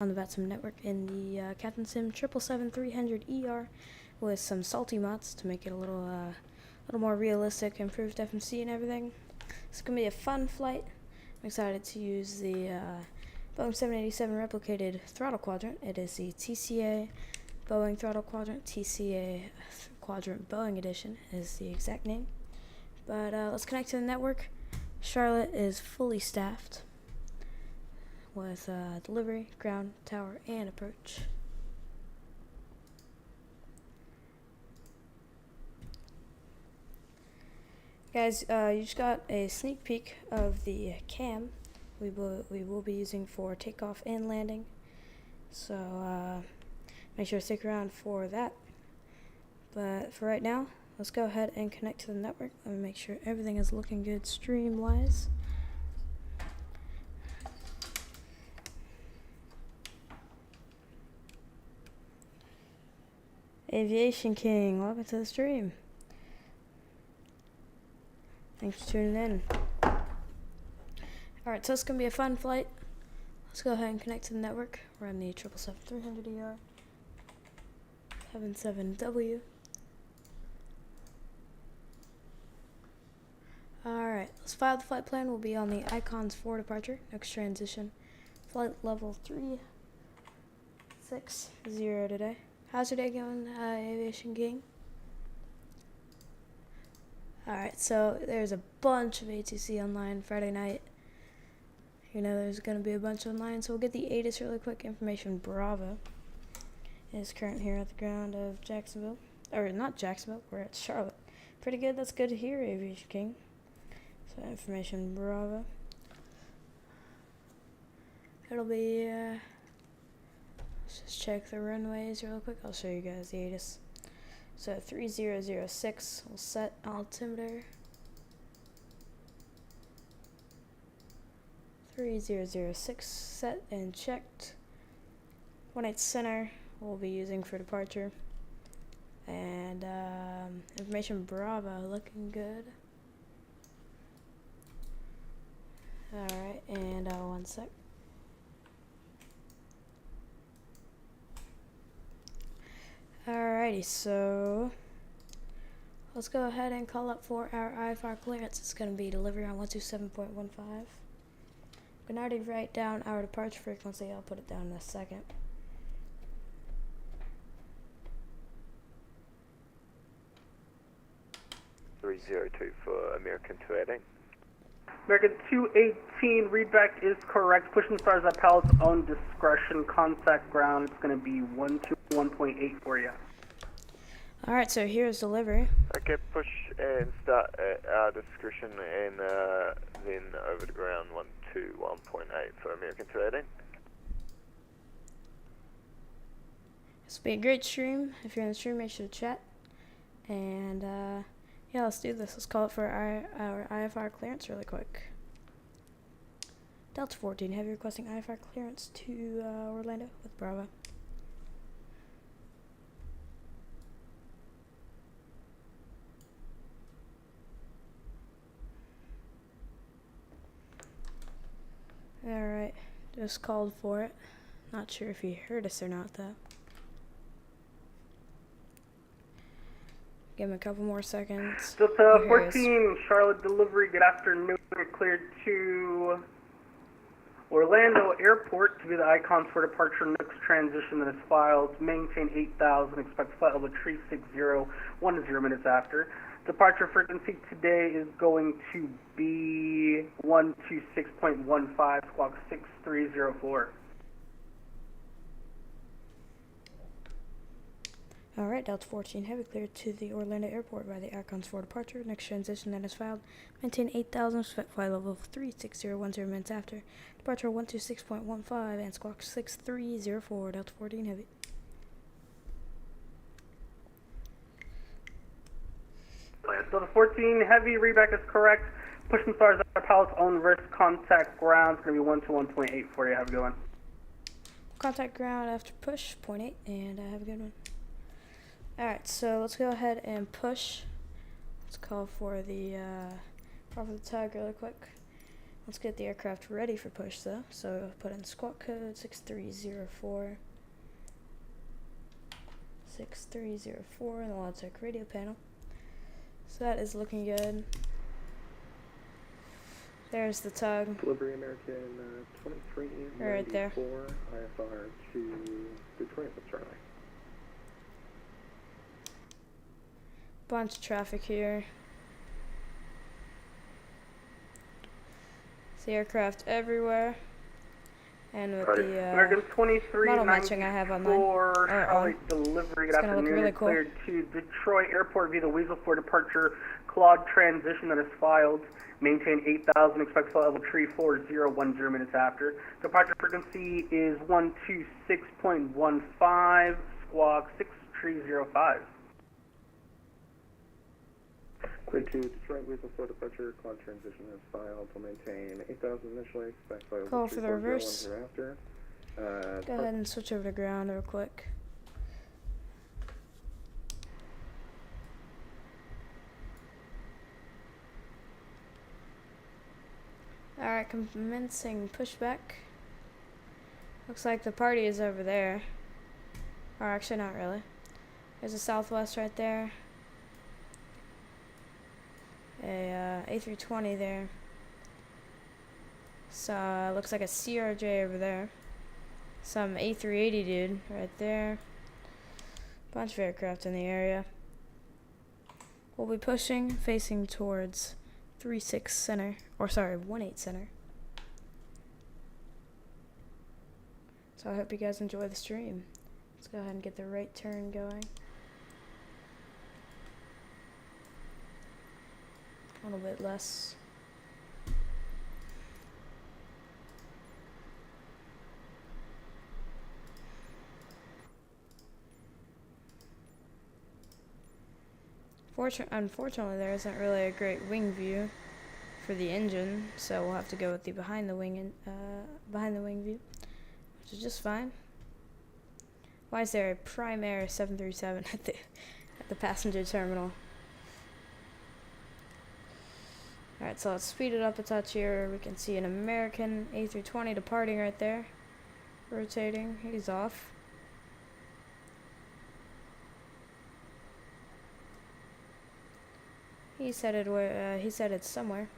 on the VATSIM network in the Captain Sim 777-300ER with some salty mods to make it a little more realistic, improved FMC and everything. It's gonna be a fun flight. I'm excited to use the Boeing 787 replicated throttle quadrant. It is the TCA Boeing throttle quadrant. TCA Quadrant Boeing edition is the exact name. But let's connect to the network. Charlotte is fully staffed with delivery, ground, tower, and approach. Guys, you just got a sneak peek of the cam we will be using for takeoff and landing. So make sure to stick around for that. But for right now, let's go ahead and connect to the network. Let me make sure everything is looking good stream-wise. Aviation King, welcome to the stream. Thanks for tuning in. Alright, so it's going to be a fun flight. Let's go ahead and connect to the network. We're on the 777-300ER 77W. Alright, let's file the flight plan. We'll be on the Icons for departure. Next transition. Flight level 360 today. How's your day going, Aviation King? Alright, so there's a bunch of ATC online Friday night. You know there's going to be a bunch online, so we'll get the ATIS really quick. Information Bravo is current here at the ground of Jacksonville. Or not Jacksonville, we're at Charlotte. Pretty good, that's good to hear, Aviation King. So Information Bravo. It'll be, let's just check the runways real quick. I'll show you guys the ATIS. So 3006, we'll set altimeter. 3006 set and checked. 18 center we'll be using for departure. And Information Bravo looking good. Alright, and one sec. Alrighty, so let's go ahead and call up for our IFR clearance. It's going to be delivery on 127.15. I can already write down our departure frequency. I'll put it down in a second. (302) for American 218. American 218, readback is correct. Pushing stars at pilot's own discretion. Contact ground, it's going to be 121.8 for you. Alright, so here's delivery. Okay, push and start at our discretion and then over the ground 121.8 for American 218. This will be a great stream. If you're in the stream, make sure to chat. And yeah, let's do this. Let's call it for our IFR clearance really quick. Delta 14, heavy requesting IFR clearance to Orlando with Bravo. Alright, just called for it. Not sure if you heard us or not though. Give him a couple more seconds. Delta 14, Charlotte delivery, good afternoon. We're cleared to Orlando Airport to be the icons for departure. Next transition that is filed. Maintain 8,000, expect flight level 360, 1 to 0 minutes after. Departure frequency today is going to be 126.15, squawk 6304. Alright, Delta 14 Heavy cleared to the Orlando Airport by the Icons for departure. Next transition that is filed. Maintain 8,000, flight level 36010 minutes after. Departure 126.15 and squawk 6304, Delta 14 Heavy. Delta 14 Heavy, readback is correct. Pushing stars at pilot's own risk. Contact ground, it's going to be 121.8 for you. Have a good one. Contact ground after push, 0.8, and have a good one. Alright, so let's go ahead and push. Let's call for the top of the tag really quick. Let's get the aircraft ready for push though. So put in squawk code 6304. 6304 in the Logitech radio panel. So that is looking good. There's the tug. Delivery American 2394 right there. IFR to Detroit with Charlie. Bunch of traffic here. See aircraft everywhere. And with the American model matching I have on mine. 2394 Charlotte delivery. Good It's gonna look afternoon. really cool. Cleared to Detroit Airport via the Weasel for departure. Claude transition that is filed. Maintain 8,000. Expect flight level tree 4010 minutes after. Departure frequency is 126.15. Squawk 6305. Clear to Detroit, Weasel for departure. Claude transition is filed. Will maintain 8,000 initially. Expect flight level Call for the reverse. after. Go ahead and switch over to ground real quick. Alright, commencing pushback. Looks like the party is over there. Or actually not really. There's a Southwest right there. A A320 there. So looks like a CRJ over there. Some A380 dude right there. Bunch of aircraft in the area. We'll be pushing, facing towards 36 center, or sorry, 18 center. So I hope you guys enjoy the stream. Let's go ahead and get the right turn going. A little bit less. Unfortunately, there isn't really a great wing view for the engine, so we'll have to go with the behind the wing view, which is just fine. Why is there a Prime Air 737 at the passenger terminal? Alright, so let's speed it up a touch here. We can see an American A320 departing right there. Rotating. He's off. He's headed somewhere.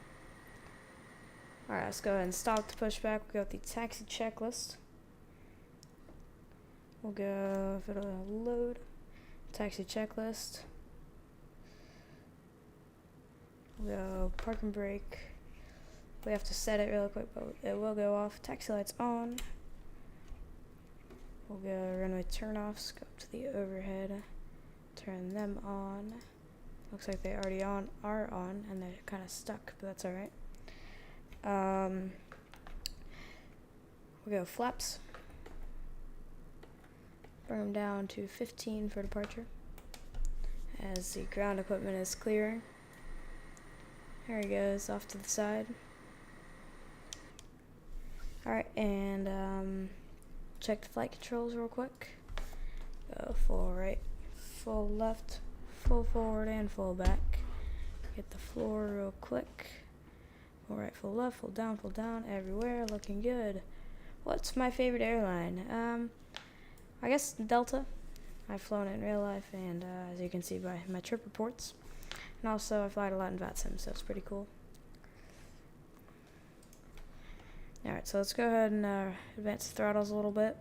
Alright, let's go ahead and stop the pushback. We'll go with the taxi checklist. We'll go, if it'll load, taxi checklist. We'll go park and brake. We have to set it really quick, but it will go off. Taxi lights on. We'll go runway turn-offs, go up to the overhead, turn them on. Looks like they already are on, and they're kind of stuck, but that's alright. We'll go flaps. Bring them down to 15 for departure, as the ground equipment is clearing. There he goes, off to the side. Alright, and check the flight controls real quick. Go full right, full left, full forward, and full back. Get the floor real quick. Full right, full left, full down, everywhere. Looking good. What's my favorite airline? I guess Delta. I've flown it in real life, and as you can see by my trip reports. And also, I fly a lot in VATSIM, so it's pretty cool. Alright, so let's go ahead and advance the throttles a little bit.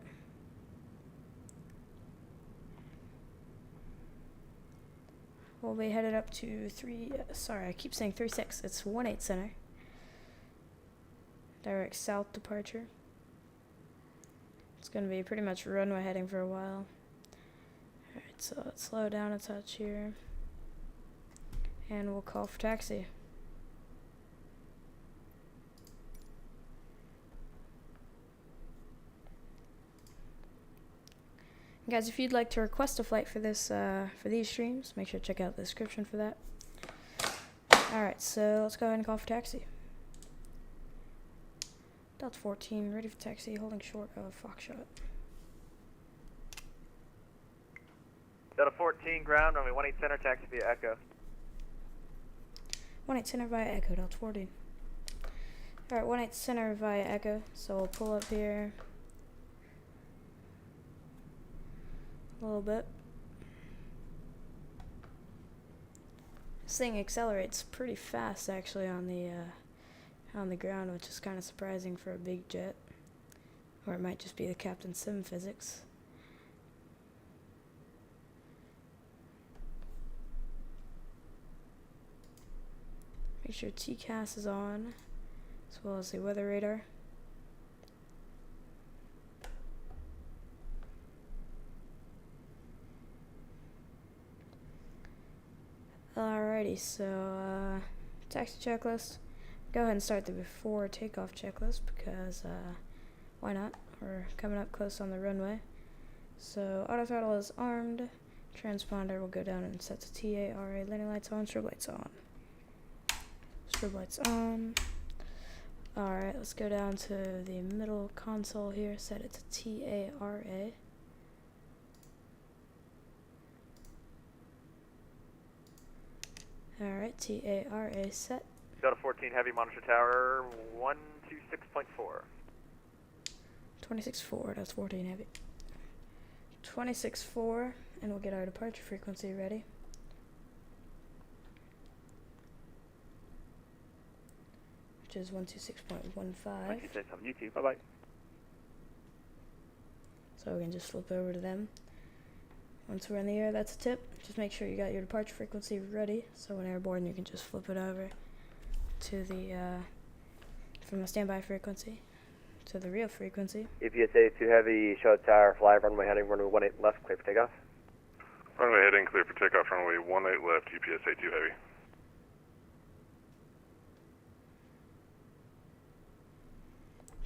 We'll be headed up to I keep saying 36. It's 18 center. Direct south departure. It's going to be pretty much runway heading for a while. Alright, so let's slow down a touch here. And we'll call for taxi. Guys, if you'd like to request a flight for this, for these streams, make sure to check out the description for that. Alright, so let's go ahead and call for taxi. Delta 14, ready for taxi, holding short of Foxtrot. Delta 14, ground, runway 18 center, taxi via Echo. 18 center via Echo, Delta 14. Alright, 1/8 center via Echo, so we'll pull up here a little bit. This thing accelerates pretty fast actually on the ground, which is kind of surprising for a big jet. Or it might just be the captain's sim physics. Make sure TCAS is on, as well as the weather radar. Alrighty, so taxi checklist. Go ahead and start the before takeoff checklist because why not? We're coming up close on the runway. So auto throttle is armed. Transponder will go down and set to TARA. Landing lights on. Strobe lights on. Strobe lights on. Alright, let's go down to the middle console here. Set it to TARA. Alright, TARA set. Delta 14 Heavy, monitor tower 126.4. 26.4, that's 14 Heavy. 26.4, and we'll get our departure frequency ready. Which is 126.15. YouTube. Bye bye. So we can just flip over to them. Once we're in the air, that's a tip. Just make sure you got your departure frequency ready, so when airborne you can just flip it over to the from a standby frequency to the real frequency. EPSA 2 Heavy, show tower, fly runway heading, runway 18 left, clear for takeoff. Runway heading, clear for takeoff, runway 18 left, EPSA 2 Heavy.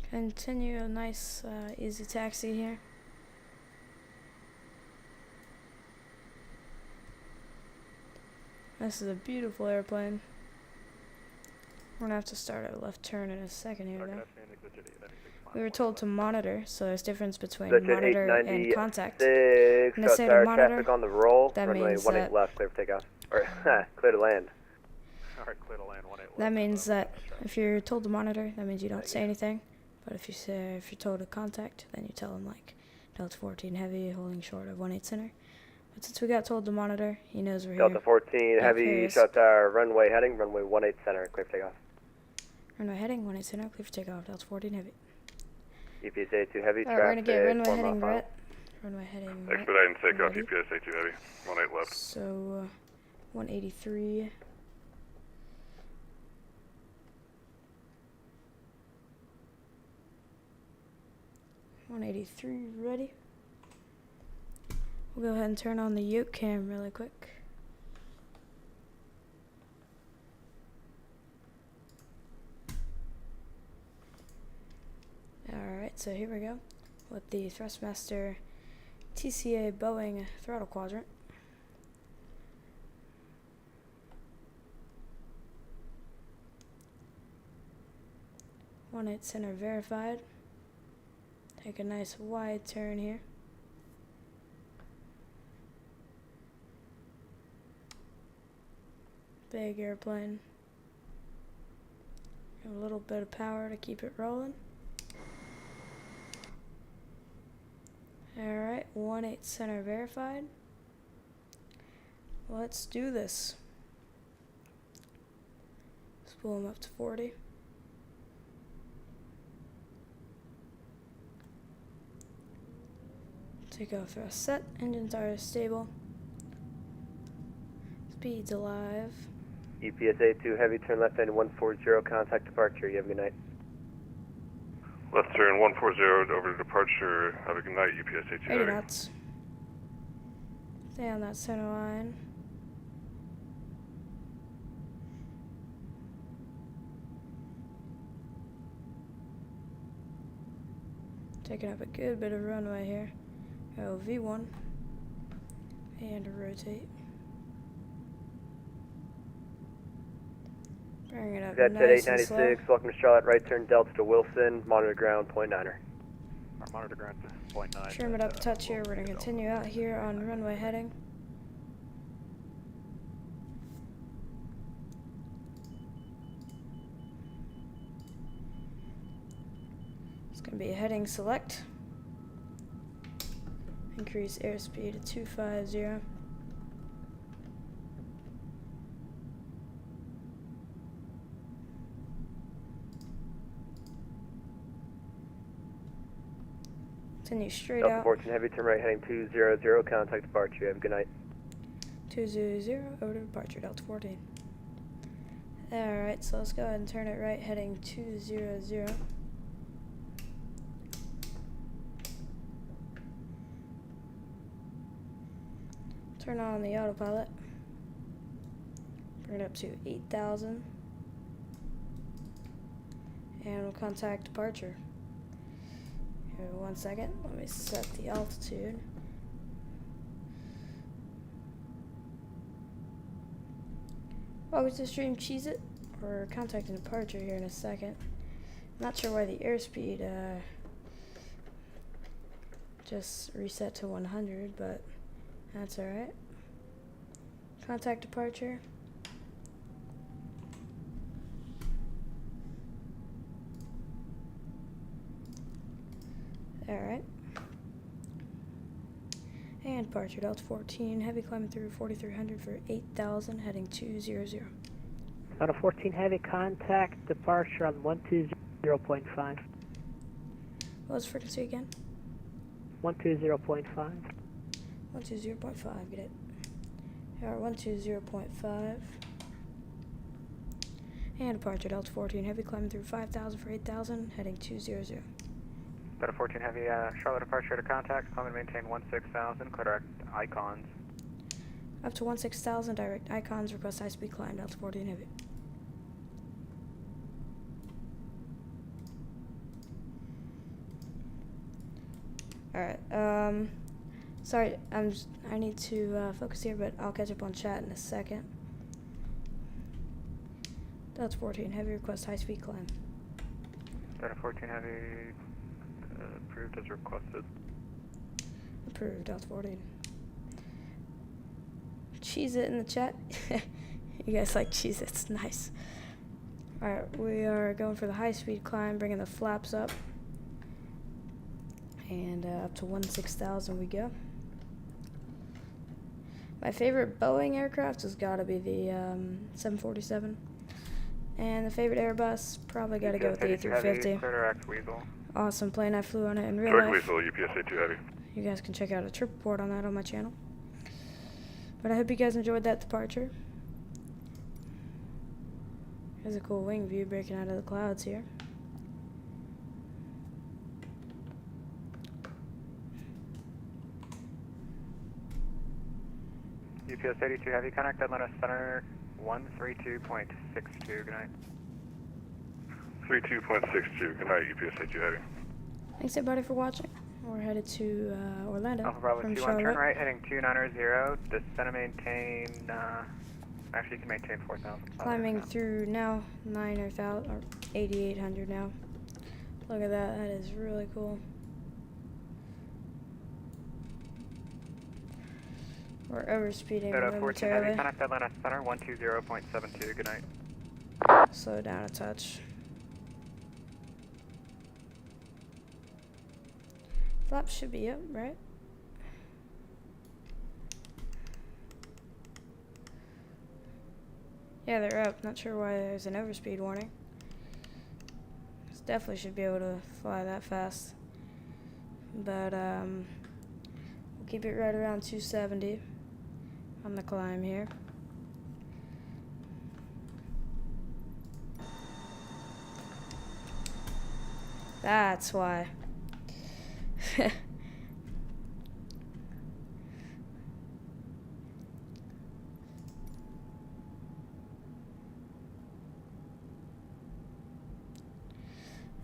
Continue a nice easy taxi here. This is a beautiful airplane. We're gonna have to start our left turn in a second here though. We were told to monitor, so there's difference between monitor and contact. When they say to monitor, traffic on the roll, that runway means 18 that left, clear for takeoff. Or clear to land. Alright, clear to land 18 left. that means that if you're told to monitor, that means you don't say anything. But if you're told to contact, then you tell them like Delta 14 Heavy holding short of 18 center. But since we got told to monitor, he knows we're Delta here. 14 Heavy, here show tower, runway heading, runway 18 center, clear for takeoff. Runway heading 18 center, clear for takeoff. Delta 14 Heavy. EPSA 2 Heavy, Alright, we're traffic, gonna get runway form heading off right. Runway heading right. Expediting takeoff, Ready? EPSA 2 Heavy, 18 left. So 183. Ready. We'll go ahead and turn on the Yoke cam really quick. Alright, so here we go with the Thrustmaster TCA Boeing throttle quadrant. .18 center verified. Take a nice wide turn here. Big airplane. A little bit of power to keep it rolling. Alright, 18 center verified. Let's do this. Spool them up to 40. Takeoff thrust set, engines are stable. Speed's alive. EPSA 2 Heavy, turn left end 140, contact departure, you have a good night. Left turn 140 over to departure, have a good night, EPSA 2 80 Heavy. knots. Stay on that center line. Taking up a good bit of runway here. Go V1 and rotate. Bring it up That's nice at and slow. 896, welcome to Charlotte, right turn Delta to Wilson, monitor ground, .9er. Our monitor ground to 0.9. Trim it up a touch here. We're going to continue out here on runway heading. Gonna be a heading select. Increase airspeed to 250. Continue straight Delta out. 14 Heavy, turn right heading 200, contact departure. You have a good night. 200, over to departure, Delta 14. Alright, so let's go ahead and turn it right heading 200. Turn on the autopilot. Bring it up to 8,000. And we'll contact departure. Here, 1 second. Let me set the altitude. Welcome to stream Cheese It. We're contacting departure here in a second. Not sure why the airspeed just reset to 100, but that's alright. Contact departure. Alright. And departure, Delta 14, heavy climbing through 4,300 for 8,000, heading 200. Delta 14 Heavy, contact departure on 120.5. What was the frequency again? 120.5. 120.5, get it. Alright, 120.5. And departure, Delta 14, heavy climbing through 5,000 for 8,000, heading 200. Delta 14 Heavy, Charlotte departure to contact. Climb and maintain 16,000. Correct icons. Up to 16,000, direct icons, request high speed climb, Delta 14 heavy. Alright, sorry, I need to focus here, but I'll catch up on chat in a second. Delta 14 heavy, request high speed climb. Delta 14 Heavy, approved as requested. Approved, Delta 14. Cheese It in the chat. You guys like Cheez Its, nice. Alright, we are going for the high speed climb, bringing the flaps up. And up to 16,000 we go. My favorite Boeing aircraft has got to be the 747. And the favorite Airbus, probably got to go with the A350. Correct Weasel. Awesome plane, I flew on it in real Correct life. Weasel, UPSA 2 Heavy. You guys can check out a trip report on that on my channel. But I hope you guys enjoyed that departure. There's a cool wing view breaking out of the clouds here. UPS 82 Heavy, contact Atlanta Center 132.62. Good night. 32.62. Good night, UPSA 2 Heavy. Thanks everybody for watching. We're headed to Orlando Alpha Bravo from 21, turn Charlotte. right, heading 290, descend and maintain, actually you can maintain 4,000. Climbing through now 9,000 or 8,800 now. Look at that, that is really cool. We're overspeeding Delta 14 Heavy, momentarily. contact Atlanta Center 120.72. Good night. Slow down a touch. Flaps should be up, right? Yeah, they're up. Not sure why there's an overspeed warning. This definitely should be able to fly that fast. But we'll keep it right around 270 on the climb here. That's why.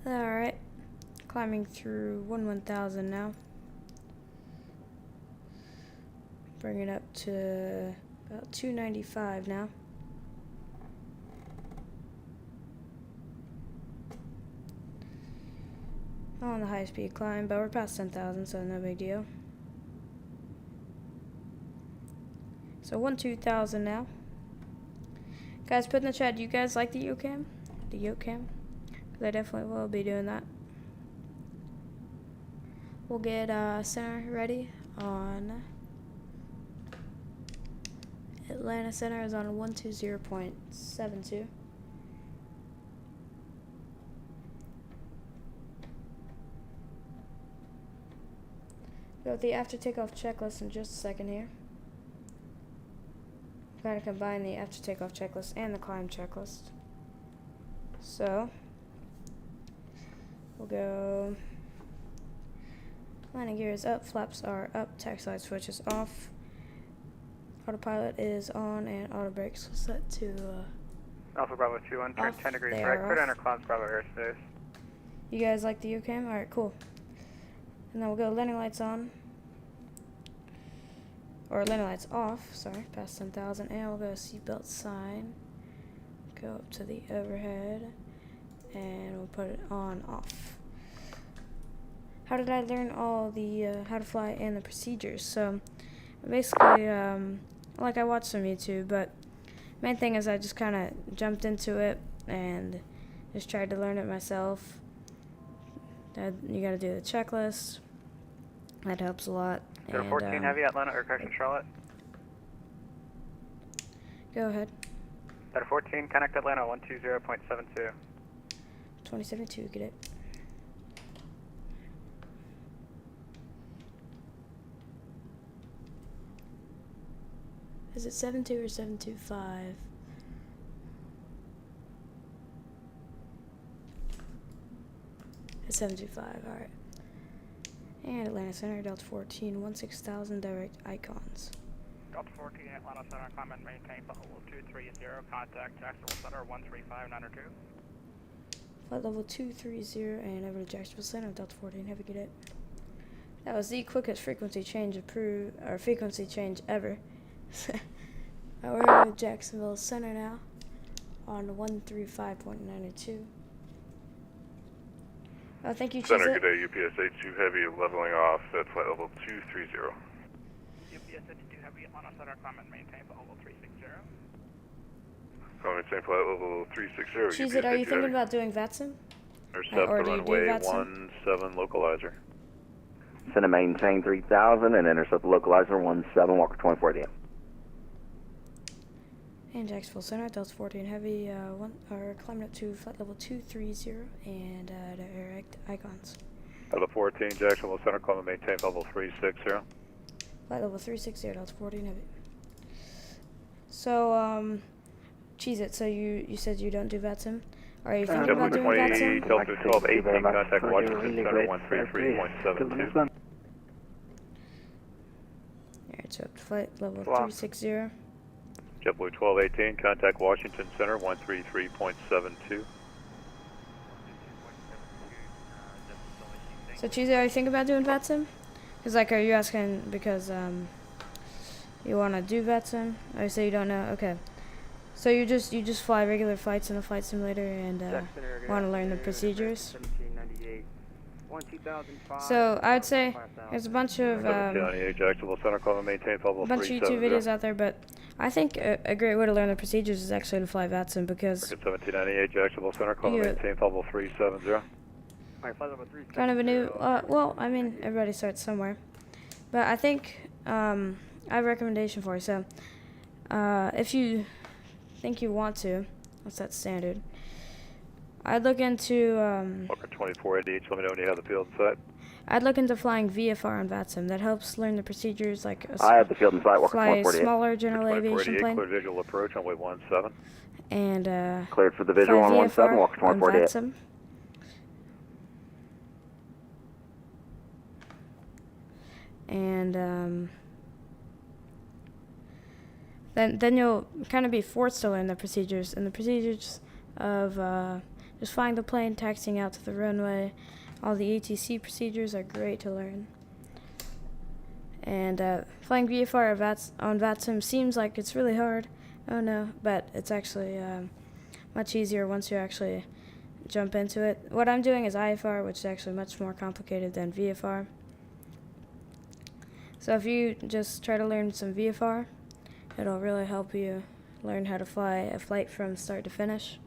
Alright, climbing through 1,000 now. Bring it up to about 295 now. On the high speed climb, but we're past 10,000, so no big deal. So 12,000 now. Guys, put in the chat, do you guys like the Yoke cam? The Yoke cam? Because I definitely will be doing that. we'll get center ready on Atlanta Center is on 120.72. Go with the after takeoff checklist in just a second here. Got to combine the after takeoff checklist and the climb checklist. So we'll go landing gear is up, flaps are up, taxi light switch is off, autopilot is on, and auto brakes set to Alpha Bravo 21, turn off. 10 degrees They right, are clear off. to enter Clouds Bravo airspace. You guys like the UCAM? Alright, cool. And then we'll go landing lights on. Or landing lights off, sorry, past 10,000. And we'll go seatbelt sign. Go up to the overhead. And we'll put it on off. How did I learn all the how to fly and the procedures? So basically, like I watched some YouTube, but main thing is I just kind of jumped into it and just tried to learn it myself. You got to do the checklist. That helps a lot. Go 14 Heavy, Atlanta, or correction, Charlotte. Go ahead. Better 14, connect Atlanta 120.72. 2072, get it. Is it 72 or 725? It's 725, alright. And Atlanta Center, Delta 14, 16,000 direct icons. Delta 14, Atlanta Center, climb and maintain level 230, contact Jacksonville Center 13592. Flight level 230 and over to Jacksonville Center, Delta 14, heavy, get it. That was the quickest frequency change ever. We're at Jacksonville Center now on 135.92. Oh, thank you, Center, Cheez-It. good day, UPS 82 Heavy, leveling off at flight level 230. UPS 82 Heavy, Atlanta Center, climb and maintain level 360. Calling same flight level 360. Cheez-It, are you thinking about doing VATSIM? Intercept or the do you do runway VATSIM? 17 localizer. Send a maintain 3000 and intercept the localizer 17 Walker 24 DM. And Jacksonville Center, Delta 14 heavy, climbing up to flight level 230 and direct icons. Level 14, Jacksonville Center, climb and maintain level 360. Flight level 360, Delta 14 heavy. So, Cheez-It, so you said you don't do VATSIM? Are you thinking about doing VATSIM? Delta 1218, contact Washington Center 133.72. Alright, so up to flight level 360. JetBlue 1218, contact Washington Center 133.72. So, Cheez-It, are you thinking about doing VATSIM? Because, like, are you asking because you want to do VATSIM? Or you say you don't know? Okay. So you just fly regular flights in the flight simulator and want to learn the procedures. So I would say there's a bunch of Jacksonville Center, climb and maintain level 370. YouTube videos out there, but I think a great way to learn the procedures is actually to fly VATSIM because 1798 Jacksonville Center, climb and maintain level 370. kind of a new. Well, I mean everybody starts somewhere, but I think I have a recommendation for you. So if you think you want to, what's that standard? I'd look into Walker 2488, let me know when you have the field in sight. I'd look into flying VFR on VATSIM. That helps learn the procedures like I have the field in sight, Walker fly 2448. smaller general aviation plane. Clear visual approach on way 17. And Cleared for the visual fly on 17, VFR Walker on 2448. VATSIM. And then you'll kind of be forced to learn the procedures, and the procedures of just flying the plane, taxiing out to the runway. All the ATC procedures are great to learn. And flying VFR on VATSIM seems like it's really hard. Oh no, but it's actually much easier once you actually jump into it. What I'm doing is IFR, which is actually much more complicated than VFR. So if you just try to learn some VFR, it'll really help you learn how to fly a flight from start to finish.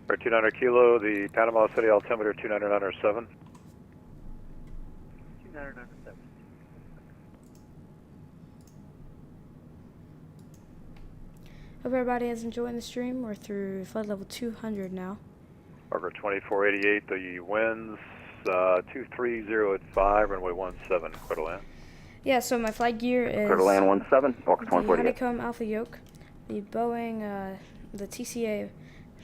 290 kilo, the Panama City altimeter 2997. Hope everybody is enjoying the stream. We're through flight level 200 now. Parker 2488, the winds 230 at 5, runway 17, clear to land. Yeah, so my flight gear is Clear to land 17, Walker the 2488. Honeycomb Alpha Yoke, the Boeing, the TCA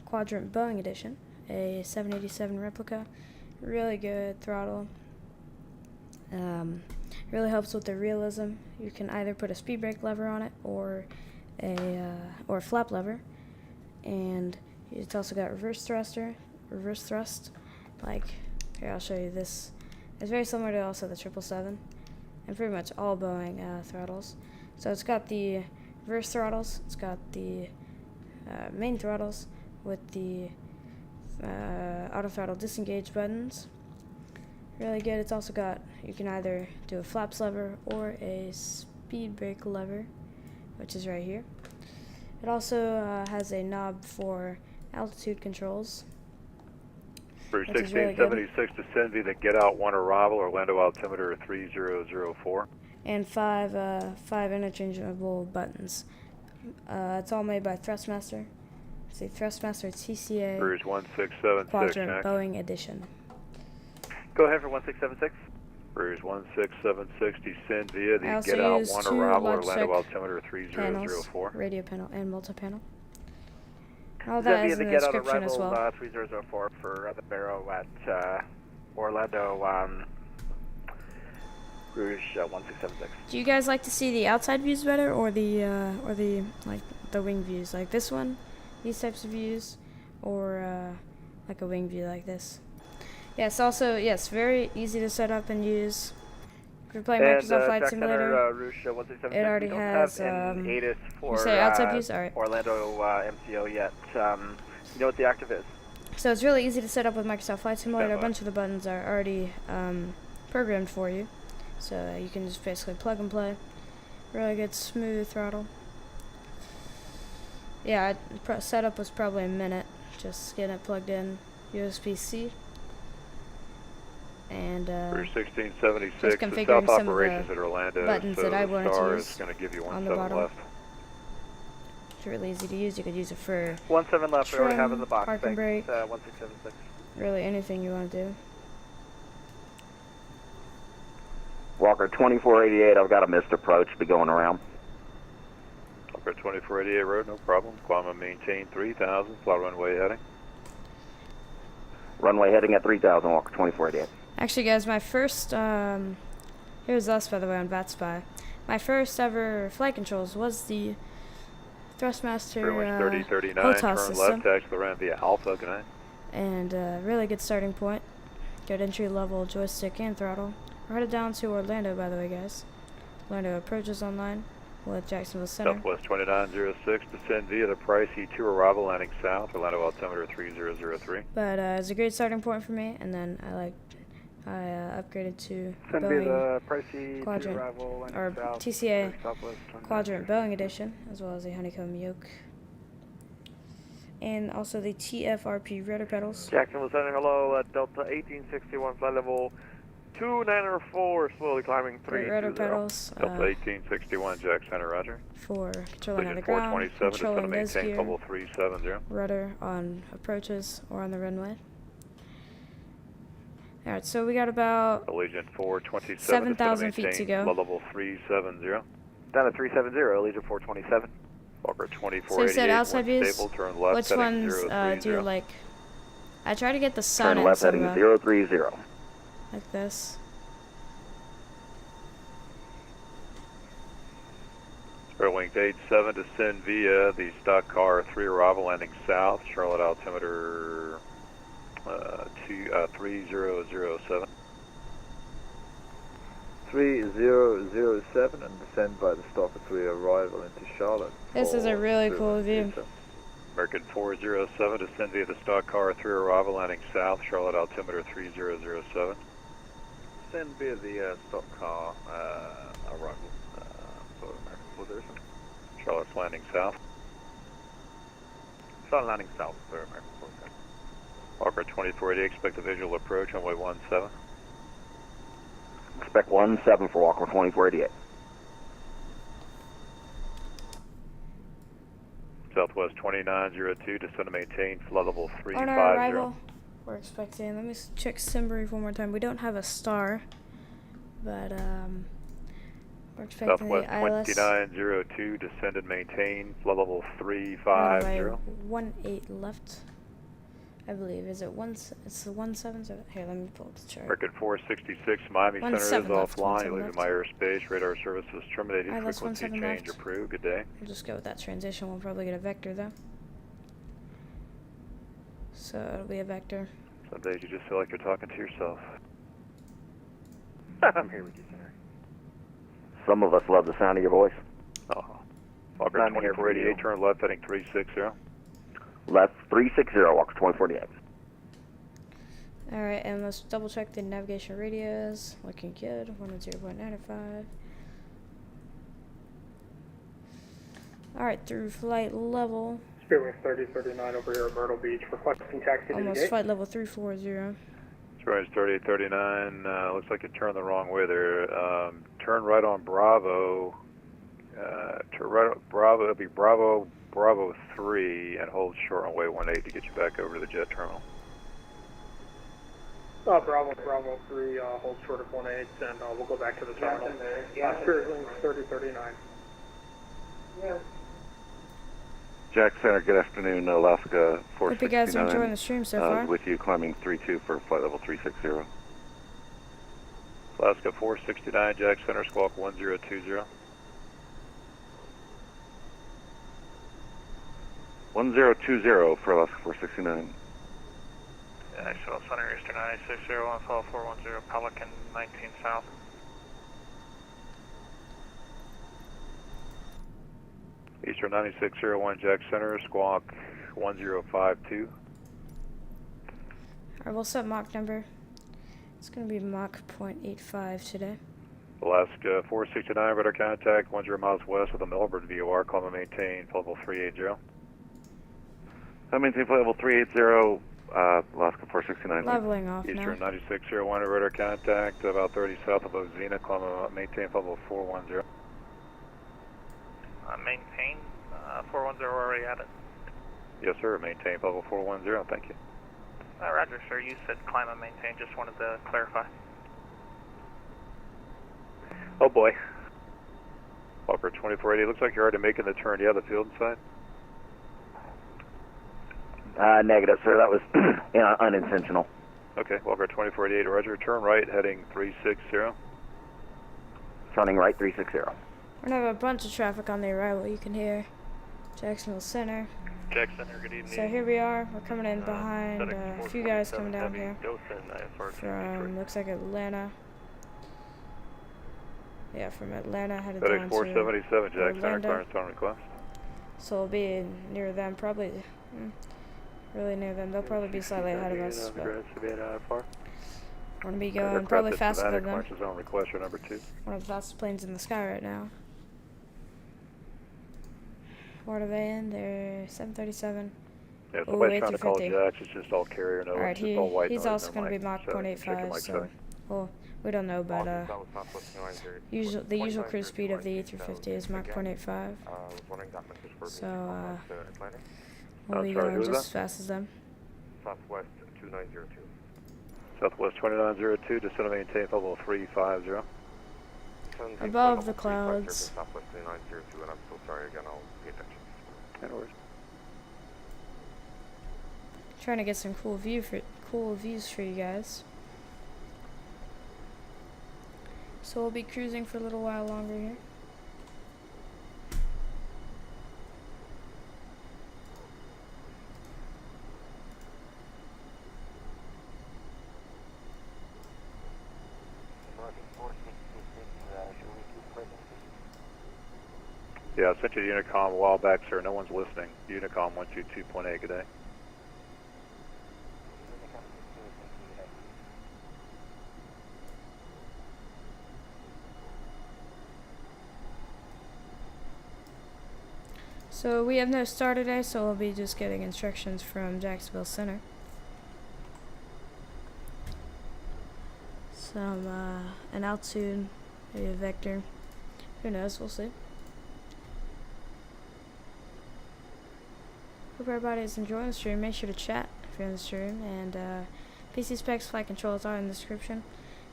Quadrant Boeing edition, a 787 replica, really good throttle. Really helps with the realism. You can either put a speed brake lever on it or a flap lever, and it's also got reverse thrust. Like here, I'll show you this. It's very similar to also the 777, and pretty much all Boeing throttles. So it's got the reverse throttles. It's got the main throttles with the auto throttle disengage buttons. Really good. It's also got, you can either do a flaps lever or a speed brake lever, which is right here. It also has a knob for altitude controls. For 1676 descend via the get out 1 arrival, Orlando altimeter 3004. And five interchangeable buttons. It's all made by Thrustmaster. It's the Thrustmaster TCA Cruise 1676. Quadrant next. Boeing edition. Go ahead for 1676. Cruise 1676 descend via I the also get out use 1 two arrival, Logitech Orlando altimeter panels, 3004. radio panel and multi-panel. All Descend that via is the in the get out description as arrival well. 3004 for the Barrow at Orlando Rouge 1676. Do you guys like to see the outside views better, or the like the wing views, like this one, these types of views, or like a wing view like this? Yes. Also, yes, very easy to set up and use. If you're playing Microsoft Flight Jack Simulator, Center, Rouge 1676, it already we don't has. have an ATIS for you say outside views, all right. Orlando MCO yet. You know what the active is? So it's really easy to set up with Microsoft Flight Simulator. A bunch of the buttons are already programmed for you, so you can just basically plug and play. Really good smooth throttle. Yeah, setup was probably a minute, just getting it plugged in, USB-C, and For 1676, just the configuring South some of operations the at Orlando, buttons so that I the wanted to star use is going to give you on the 17 bottom. left. It's really easy to use. You could use it for 17 left, we already have in the trim, box. park and Thanks, brake. 1676. really anything you want to do. Walker 2488, I've got a missed approach, be going around. Walker 2488 road, no problem. Climb and maintain 3000, fly runway heading. Runway heading at 3000, Walker 2488. Actually, guys, my first, here's us, by the way, on VATSIM. My first ever flight controls was the Thrustmaster Runway 3039, HOTAS turn system. left, taxi around via Alpha, good night. And really good starting point. Good entry-level joystick and throttle. We're headed down to Orlando, by the way, guys. Orlando approaches online with Jacksonville Center. Southwest 2906, descend via the Price E2 arrival, landing south, Orlando altimeter 3003. But it's a great starting point for me, and then I upgraded to Send me Boeing the pricey Quadrant, arrival and or south, TCA Southwest Quadrant Boeing edition, as well as a Honeycomb Yoke. And also the TFRP rudder pedals. Jacksonville Center, hello, Delta 1861, flight level 2904, slowly climbing Great rudder 320. pedals Delta 1861, Jack Center, roger. for controlling on the Collision ground, 427, just going to controlling nose maintain gear, level 370. rudder on approaches or on the runway. Alright, so we got about Allegiant 427, 7,000 feet to go. level 370. Down to 370, Allegiant 427. Walker So 2488, you said outside views, stable, turn left, which heading ones 030. do you like? I try to get the sun Turn in left some heading of them, 030. like this. Airwing 87, descend via the stock car 3 arrival, landing south, Charlotte altimeter 3007. 3007 and descend by the Stalker 3 arrival into Charlotte. This is a really cool view. American 407, descend via the stock car 3 arrival, landing south, Charlotte altimeter 3007. Descend via the stock car arrival for American 407. Charlotte's landing south. Charlotte landing south for American 407. Walker 2480, expect a visual approach on way 17. expect 17 for Walker 2488. Southwest 2902, descend and maintain flight level On 350. our arrival, we're expecting, let me check sim brief one more time. We don't have a star, but we're expecting Southwest the ILS 2902, descend and maintain flight level runway 350. 18 left, I believe. Is it it's the 17? Here, let me pull up the chart. Record 466, Miami Center is 17 left, offline. 17 You're leaving left. my airspace. Radar services terminated. ILS Frequency 17 change left. approved. Good day. We'll just go with that transition. We'll probably get a vector though. So it'll be a vector. Some days you just feel like you're talking to yourself. I'm here with you, sir. Some of us love the sound of your voice. Oh. Walker I'm here for 2488, you. turn left heading 360. Left 360, Walker 2448. Alright, and let's double check the navigation radios. Looking good. 110.95. Alright, through flight level. Speedway 3039 over here at Myrtle Beach, requesting taxi to the Almost gate. flight level 340. Range 3839, looks like you turned the wrong way there. Turn right on Bravo. Turn right on Bravo, it'll be Bravo 3, and hold short on way 18 to get you back over to the jet terminal. Bravo 3, hold short of 18, and we'll go back to the terminal. Spirit Wings 3039. Yeah. Jack Center, good afternoon, Alaska 469. Hope you guys are enjoying the stream so far. With you climbing 32 for flight level 360. Alaska 469, Jack Center, squawk 1020. 1020 for Alaska 469. Actual Center Eastern 960, 12410, Pelican 19 South. Eastern 9601, Jack Center, squawk 1052. Alright, we'll set Mach number. It's going to be Mach 0.85 today. Alaska 469, radar contact 10 miles west of the Melbourne VOR, climb and maintain, flight level 380. I maintain flight level 380, Alaska 469. Leveling off Eastern now. 9601, radar contact about 30 south of Ozena, climb and maintain, flight level 410. Maintain 410, we're already at it. Yes, sir, maintain, flight level 410, thank you. Roger, sir, you said climb and maintain, just wanted to clarify. Oh boy. Walker 2480, looks like you're already making the turn. Yeah, the field side? Negative, sir. That was unintentional. Okay, Walker 2488, roger. Turn right, heading 360. Turning right 360. We're going to have a bunch of traffic on the arrival. You can hear Jacksonville Center. Jack Center, good evening. So here we are. We're coming in behind a few guys coming down here from, looks like Atlanta. Yeah, from Atlanta headed down FedEx 477, Jack Center, Orlando. clearance on request. So we'll be near them, probably really near them. They'll probably be slightly ahead of us. But we're going to be going probably faster than them. Marches on request for number 2. One of the fastest planes in the sky right now. What are they in? They're 737. Yeah, somebody's trying to call A350. Jacks. It's just all carrier, no, Alright, it's just all white he's noise, also no going to be mic. Mach So, check your 0.85, mic so, setting. well, we don't know, but the usual cruise speed of the A350 is Mach 0.85. So, we'll be going just as fast as them. Southwest 2902. Southwest 2902, descend and maintain level 350. Above the clouds. Southwest 2902, and I'm so sorry again, I'll pay attention. No worries. Trying to get some cool views for you guys. So we'll be cruising for a little while longer here. Yeah, I sent you the Unicom a while back, sir. No one's listening. Unicom 122.8, good day. So we have no star today, so we'll be just getting instructions from Jacksonville Center. some an altitude, maybe a vector. Who knows? We'll see. Hope everybody's enjoying the stream. Make sure to chat if you're in the stream, and PC specs, flight controls are in the description,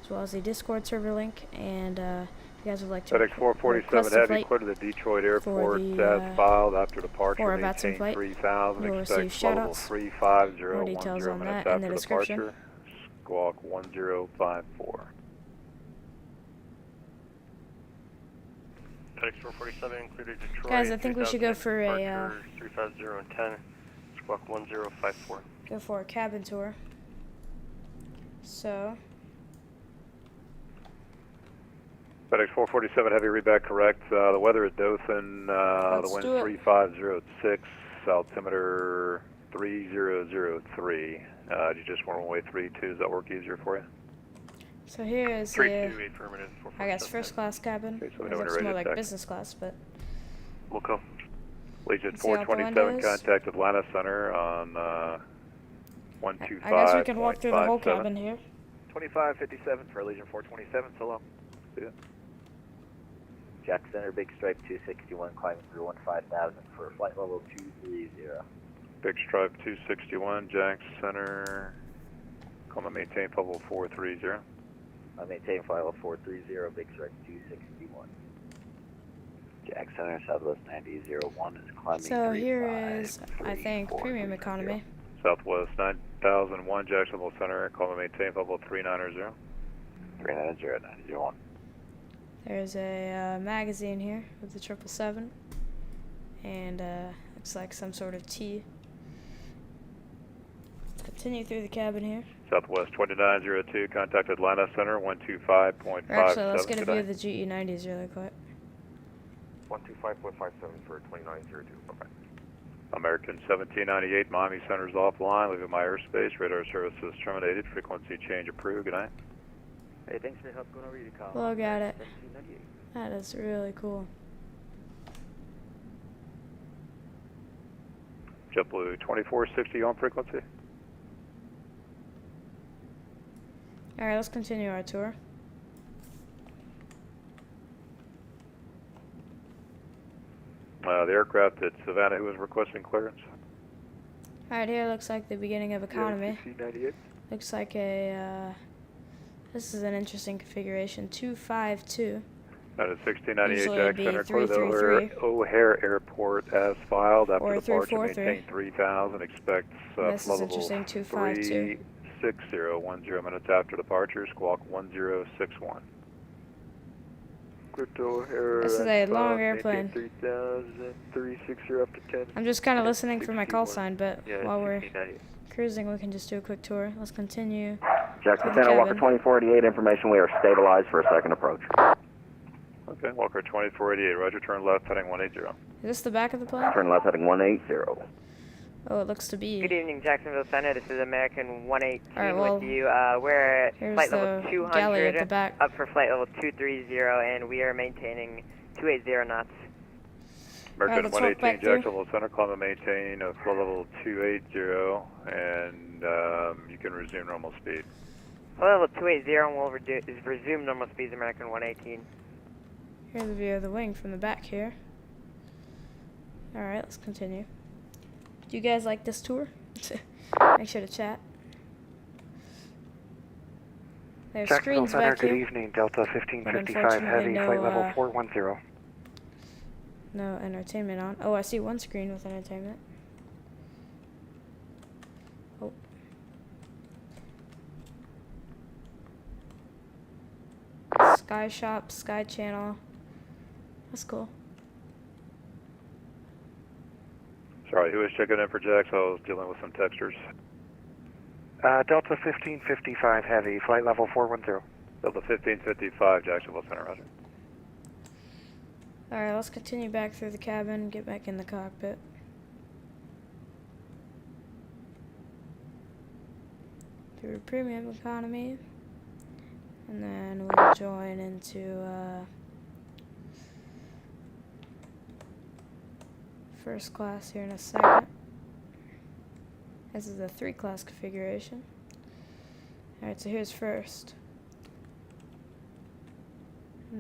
as well as the Discord server link. And if you guys would like to FedEx 447 Heavy, clear to the Detroit Airport as filed after departure. for a VATSIM flight. 3000. You'll Expect receive flight level shoutouts. 350. More details 10 on minutes that in the after description. departure. Squawk 1054. FedEx 447 clear to Detroit. Guys, I think we should go for a 350 and 10. Squawk 1054. go for a cabin tour. So FedEx 447 Heavy, read back correct. The weather at Dothan, the Let's wind do it. 3506, altimeter 3003. Do you just want runway 32? Does that work easier for you? So here is 328 affirmative. I guess first class cabin. Okay, so It we know when looks you're more ready to like taxi. business class, but We'll go. Legion See out the 427, windows? contact Atlanta Center on 125. I guess we can walk through the whole cabin here. 2557 for Legion 427, solo. Yeah. Jack Center, Big Stripe 261, climbing through 15,000 for flight level 230. Big Stripe 261, Jack Center. Call and maintain level 430. I maintain flight level 430, Big Stripe 261. Jack Center, Southwest 9001 is climbing. So here is, I think, premium economy. Southwest 9001, Jacksonville Center. Call and maintain level 390. 390, There's a magazine here with the 777, and looks like some sort of T. Let's continue through the cabin here. Southwest 2902, contact Atlanta Center 125.57. Or actually, let's get a view of the GE90s really quick. 125.57 for 2902. Okay. American 1798, Miami Center's offline. Leaving my airspace. Radar services terminated. Frequency change approved. Good night. Hey, thanks for the help going over your call. Look at it. That is really cool. JetBlue 2460 on frequency. Alright, let's continue our tour. The aircraft at Savannah who was requesting clearance. Alright, here looks like the beginning of economy. CC98. Looks like a, this is an interesting configuration, 252. That is 1698 Usually Jack it'd be Center. Clear to 333. O'Hare Airport as filed. After Or departure, 343. maintain 3000. Expect This is level interesting, 252. 360, 10 minutes after departure. Squawk 1061. Clear to O'Hare. This is a long airplane. 3000, 360 up to 10. I'm just kind of listening for my call sign, but Yeah, while we're 1698. cruising, we can just do a quick tour. Let's continue. Jackson through the Center, Walker cabin. 2488, information we are stabilized for a second approach. Okay, Walker 2488. Roger, turn left, heading 180. Is this the back of the plane? Turn left heading 180. Oh, it looks to be. Good evening, Jacksonville Center. This is American 118 Alright, well, with you. We're at here's flight level the 200, galley at the back. up for flight level 230, and we are maintaining 280 knots. American let's walk 118 back through. Jacksonville Center, climb and maintain flow level 280, and you can resume normal speed. Flight level 280, and we'll resume normal speeds, American 118. Here's a view of the wing from the back here. Alright, let's continue. Do you guys like this tour? Make sure to chat. There's Jacksonville screens Center, back good here. evening. Delta But 1555 unfortunately, Heavy, no, flight level 410. No entertainment on. Oh, I see one screen with entertainment. Oh. Sky Shop, Sky Channel. That's cool. Sorry, who was checking in for Jax? I was dealing with some texters. Delta 1555 Heavy, flight level 410. Delta 1555, Jacksonville Center, roger. Alright, let's continue back through the cabin, get back in the cockpit. Through premium economy. And then we'll join into first class here in a second. This is a 3-class configuration. Alright, so here's first.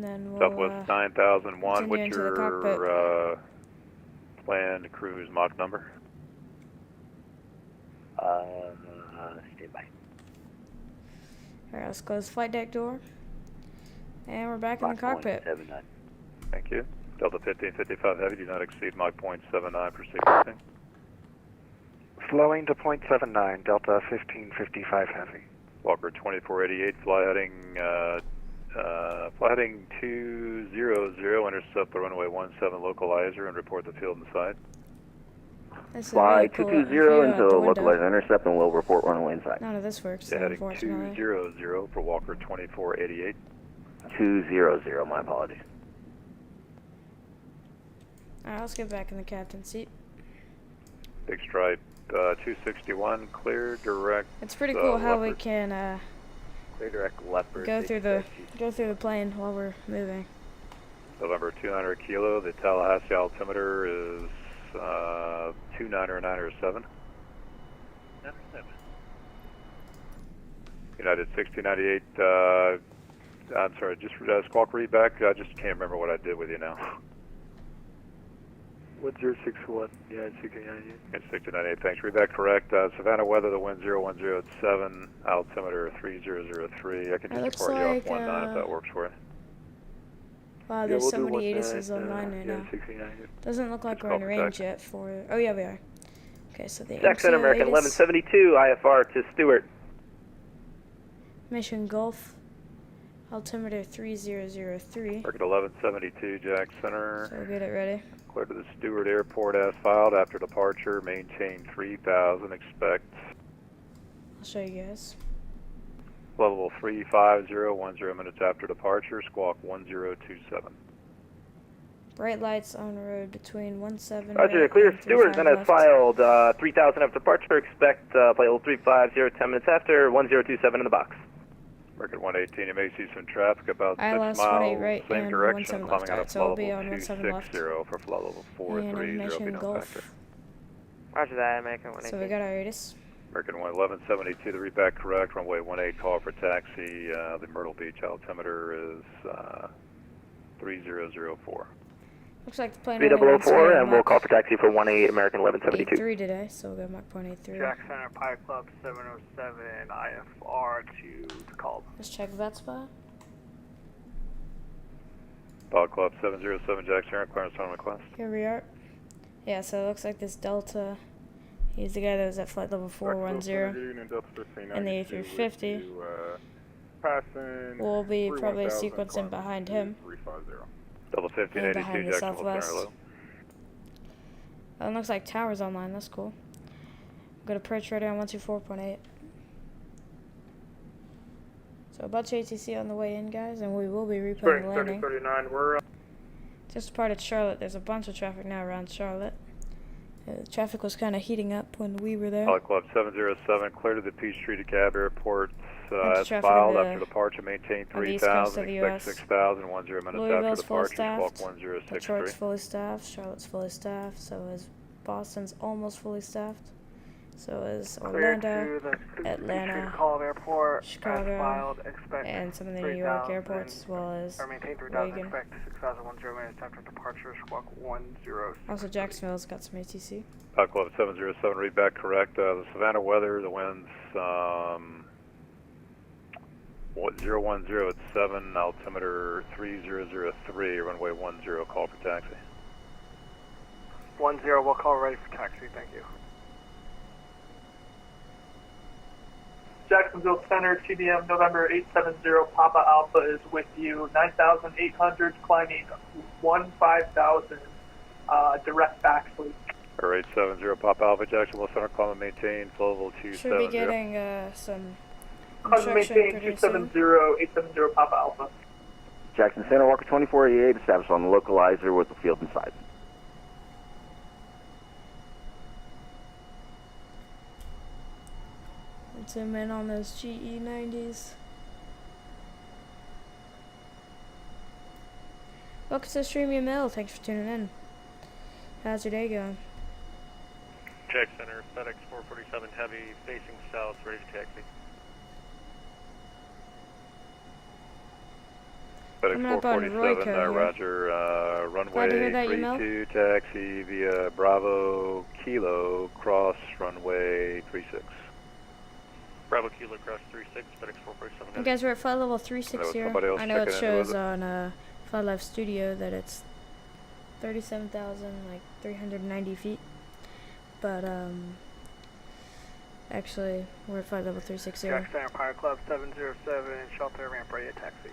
then we'll Southwest 9001, continue what's into the cockpit. your planned cruise Mach number? Stand by. Alright, let's close the flight deck door. And we're back in the cockpit. 179. Thank you. Delta 1555 Heavy, do not exceed Mach 0.79 per sequencing. Slowing to 0.79, Delta 1555 Heavy. Walker 2488, fly heading 200, intercept the runway 17 localizer and report the field inside. Fly 220 until localizer intercept and we'll report runway inside. None of this works, Yeah, heading unfortunately. 200 for Walker 2488. 200, my apologies. Alright, let's get back in the captain's seat. Big Stripe 261, clear direct. It's pretty cool how we Leopard. can Clear direct Leopard. go through the plane while we're moving. November 200 kilo, the Tallahassee altimeter is 29907. United 1698, I'm sorry, just squawk read back, I just can't remember what I did with you now. 1061, yeah, 1698. It's 1698, thanks. Read back correct. Savannah weather, the wind 010 altimeter 3003. I can just report you off 19 if that works for you. Wow, there's so many ATISs online right now. Doesn't look like we're in range yet for... Oh yeah, we are. Okay, so the Jackson, MCO American ATIS, 1172, IFR to Stewart. Mission Gulf, altimeter 3003. American 1172, Jack Center. So we'll get it ready. Clear to the Stewart Airport as filed. After departure, maintain 3000. Expect I'll show you guys. level 350, 10 minutes after departure. Squawk 1027. Bright lights on road between 17. Roger, clear Stewart, then as filed, 3000 after departure, expect flight level 350, 10 minutes after, 1027 in the box. American 118, you may see some traffic about 6 ILS miles, 18 right same and direction, 17 climbing left, out right, of so we'll level be on 17 left. 260 for flight level And 430, Mission be no Gulf. factor. Roger that, American 118. So we got our ATIS. American 1172, the read back correct, runway 18, call for taxi, the Myrtle Beach altimeter is 3004. Looks like the plane 3004, and we'll call for taxi for 18 American 1172. 83 today, so we'll go Mach 0.83. Jack Center, Pilot Club 707, IFR to Tacoma. Let's check VATSIM. Pilot Club 707, Jack Center, clearance on request. Here we are. Yeah, so it looks like this Delta, he's the guy that was at flight level 410 and the A350. We'll be probably sequencing behind him. Double And 1582, behind the Jacksonville Southwest. Center, low. Oh, it looks like tower's online, that's cool. Got approach radar on 124.8. So a bunch of ATC on the way in, guys, and we will be replaying the landing. 3039, we're Just departed Charlotte. There's a bunch of traffic now around Charlotte. The traffic was kind of heating up when we were there. Pilot Club 707, clear to the Peachtree DeKalb Airport as traffic filed. on After departure, maintain on the east coast 3000, of the expect US. 6000, 10 minutes after Louisville's fully departure, squawk staffed. 1063. Detroit's fully staffed. Charlotte's fully staffed. So is Boston's almost fully staffed. So is Orlando, Atlanta, Airport, Chicago, filed, expect and some of the New York airports, as well as maintain 3000, Reagan. expect 6010 minutes after departure, squawk 10. Also, Jacksonville's got some ATC. Pilot Club 707, read back correct. The Savannah weather, the winds 010 at 7, altimeter 3003, runway 10, call for taxi. 10, we'll call ready for taxi, thank you. Jacksonville Center, TDM November 870, Papa Alpha is with you. 9,800, climbing 15,000, direct back, please. Air 870, Pop Alpha, Jacksonville Center, climb and maintain, flow level 270. Should be getting some Climb and instruction maintain pretty soon. 870, Papa Alpha. Jackson Center, Walker 2488, established on the localizer with the field inside. Zoom in on those GE90s. Welcome to Streamy Mill. Thanks for tuning in. How's your day going? Jack Center, FedEx 447 Heavy, facing south, ready for taxi. FedEx Coming up on 447, Royco here. Roger, Glad to hear runway that, you Mel. 32, taxi via Bravo Kilo, cross runway 36. Bravo Kilo cross 36, FedEx 447 You guys were at flight level 360. I know it shows it. on Flight Life Studio that it's 37,390 feet, but actually we're at flight level 360. Jack Center Pirate Club 707, shelter ramp ready to taxi.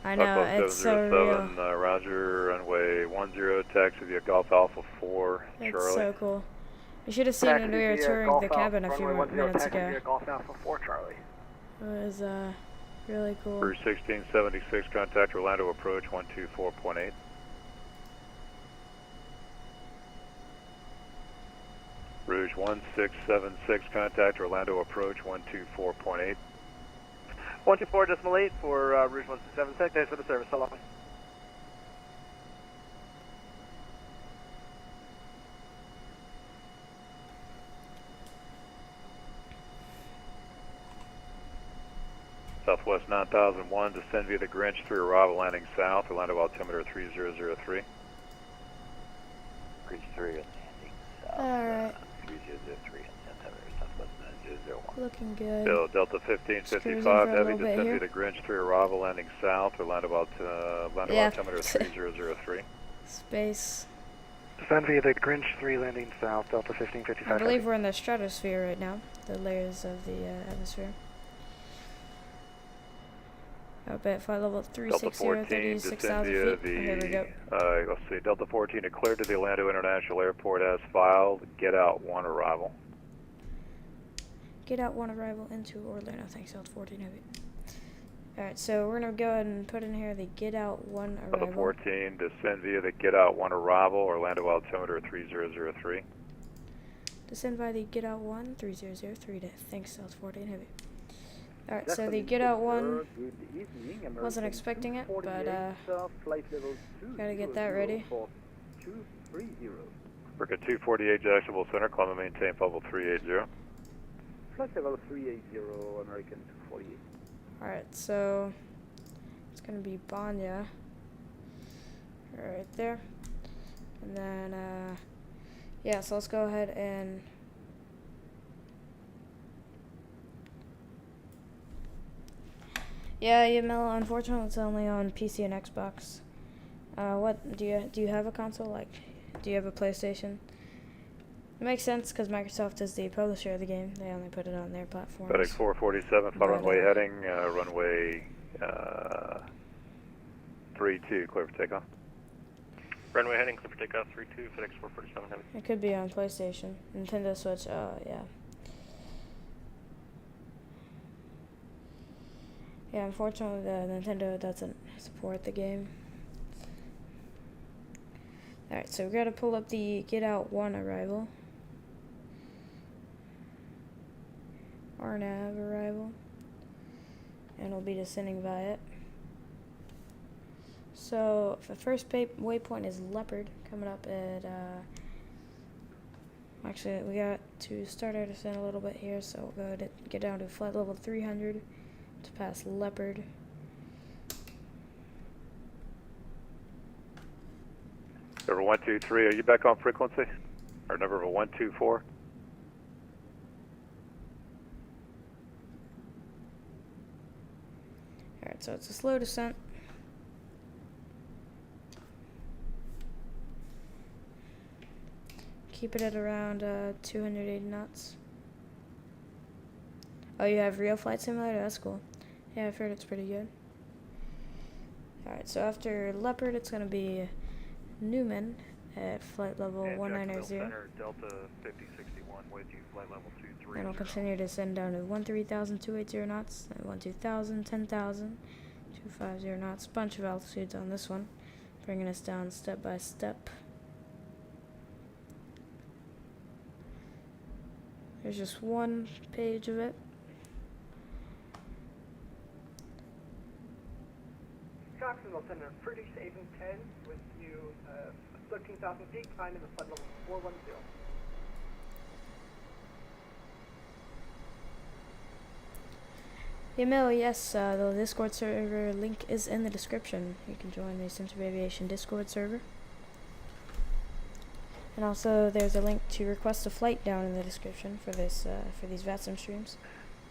I know, it's so real. Roger, runway 10, taxi via Golf Alpha 4, It's Charlie. so cool. You should have seen it when we were touring the cabin a few minutes ago. Via Golf Alpha 4, Charlie. It was really cool. Rouge 1676, contact Orlando approach 124.8. Rouge 1676, contact Orlando approach 124.8. 124.8 for Rouge 1676. Thanks for the service. So long. Southwest 9001, descend via the Grinch 3 arrival landing south, Orlando altimeter 3003. Grinch 3 landing south. Alright. 3003 and altimeter Southwest 9001. Looking good. Bill, Delta 1555, heavy, descend via the Grinch 3 arrival landing south, Orlando altimeter 3003. Space. Descend via the Grinch 3 landing south, Delta 1555. I believe we're in the stratosphere right now, the layers of the atmosphere. Up at flight level 360, 36,000 feet. Here we go. Let's see, Delta 14 declared to the Orlando International Airport as filed. Get out 1 arrival. Get out 1 arrival into Orlando. Thanks, Delta 14 Heavy. Alright, so we're going to go ahead and put in here the get out 1 arrival. Delta 14, descend via the get out 1 arrival, Orlando altimeter 3003. Descend via the get out 1, 3003 to thanks, Delta 14 Heavy. Alright, so the get out 1, wasn't expecting it, but gotta get that ready. America 248 Jacksonville Center, climb and maintain level 380. Flight level 380, American 248. Alright, so it's gonna be Banya right there. And then, yeah, so let's go ahead and yeah, Mel, unfortunately it's only on PC and Xbox. What do you have a console? Like, do you have a PlayStation? It makes sense because Microsoft is the publisher of the game. They only put it on their platforms. FedEx 447, flight runway heading, runway 32, clear for takeoff. Runway heading, clear for takeoff, 32, FedEx 447 heavy. It could be on PlayStation, Nintendo Switch. Yeah. Yeah, unfortunately, the Nintendo doesn't support the game. Alright, so we gotta pull up the Get Out 1 arrival. RNAV arrival. And we'll be descending by it. So, the first waypoint is Leopard, coming up at, actually, we got to start our descent a little bit here, so we'll go ahead and get down to flight level 300. To pass Leopard. Number 123, are you back on frequency? Or number 124? Alright, so it's a slow descent. Keep it at around 280 knots. Oh, you have real flight simulator? That's cool. Yeah, I've heard it's pretty good. Alright, so after Leopard, it's going to be Newman at flight level 1990. Center, Delta 5061 with you, flight level 23. And we'll continue to descend down to 13,280 knots, and 12,000, 10,000, 250 knots. Bunch of altitudes on this one, bringing us down step by step. There's just one page of it. Jacksonville Center, pretty safe in 10 with you 13,000 feet, climbing the flight level 410. Email, yes, the Discord server link is in the description. You can join the Msfs Aviation Discord server. And also, there's a link to request a flight down in the description for this for these VATSIM streams.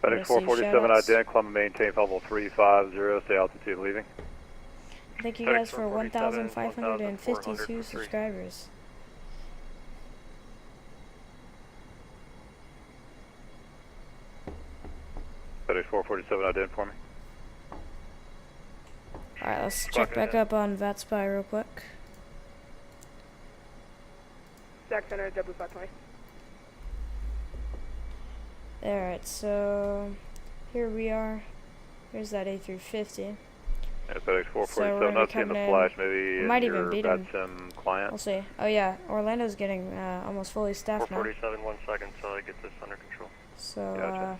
FedEx 447, ident, climb and maintain level 350, stay altitude leaving. Thank you guys for 1,552 subscribers. FedEx 447, ident for me. Alright, let's check back up on VATSPY real quick. Jack Center, W520. Alright, so here we are. Here's that A350. Yeah, FedEx 447, not seeing the flash, maybe might in even your beat him. VATSIM client. We'll see. Oh yeah, Orlando's getting almost fully staffed now. 447, 1 second till I get this under control. So, Gotcha.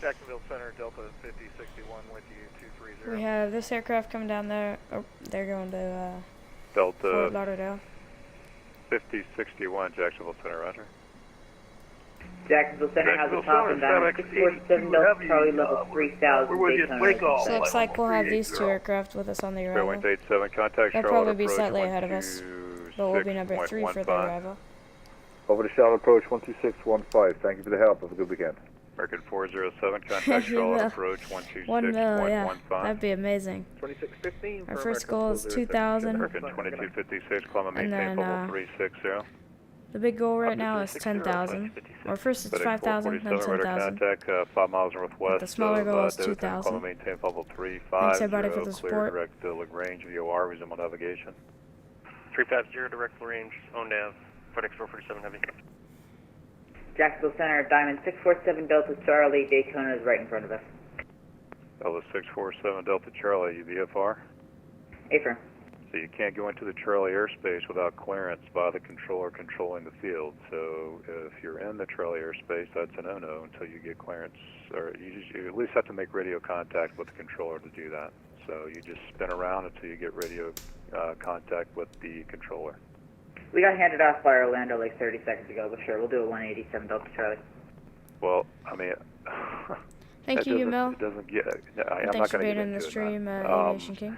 Jacksonville Center, Delta 5061 with you, 230. we have this aircraft coming down there. Oh, they're going to Delta Fort Lauderdale. 5061, Jacksonville Center, roger. Jacksonville Center has a top and down 647 Delta Charlie level 3000. So looks like we'll have these two aircraft with us on the arrival. Fairwind 87, contact They'll Charlotte, probably be approach slightly ahead of us, but we'll be number 3 for the arrival. Over to Charlotte, approach 12615. Thank you for the help. Have a good weekend. American 407, contact Charlotte, approach 126.15. 1 mil, yeah, that'd be amazing. 2615. Our first goal is 2,000. American 2256, climb and And maintain then, level 360. The big goal right now is 10,000. Or first it's 5,000, then 10,000. Contact 5 miles northwest. The smaller goal is Climb 2,000. and maintain level 350. Thanks everybody for the Clear support. direct Lagrange VOR, resume on navigation. 350, direct range, on nav, FedEx 447 heavy. Jacksonville Center, Diamond 647 Delta Charlie, Daytona is right in front of us. Delta 647 Delta Charlie, VFR. Affirm. So you can't go into the Charlie airspace without clearance by the controller controlling the field. So if you're in the Charlie airspace, that's a no-no until you get clearance, or you at least have to make radio contact with the controller to do that. So you just spin around until you get radio contact with the controller. We got handed off by Orlando like 30 seconds ago, but sure, we'll do a 187 Delta Charlie. Well, I mean, Thank you, Emil. It doesn't get. I'm Thanks not for going to being get in the into stream, it. Aviation King.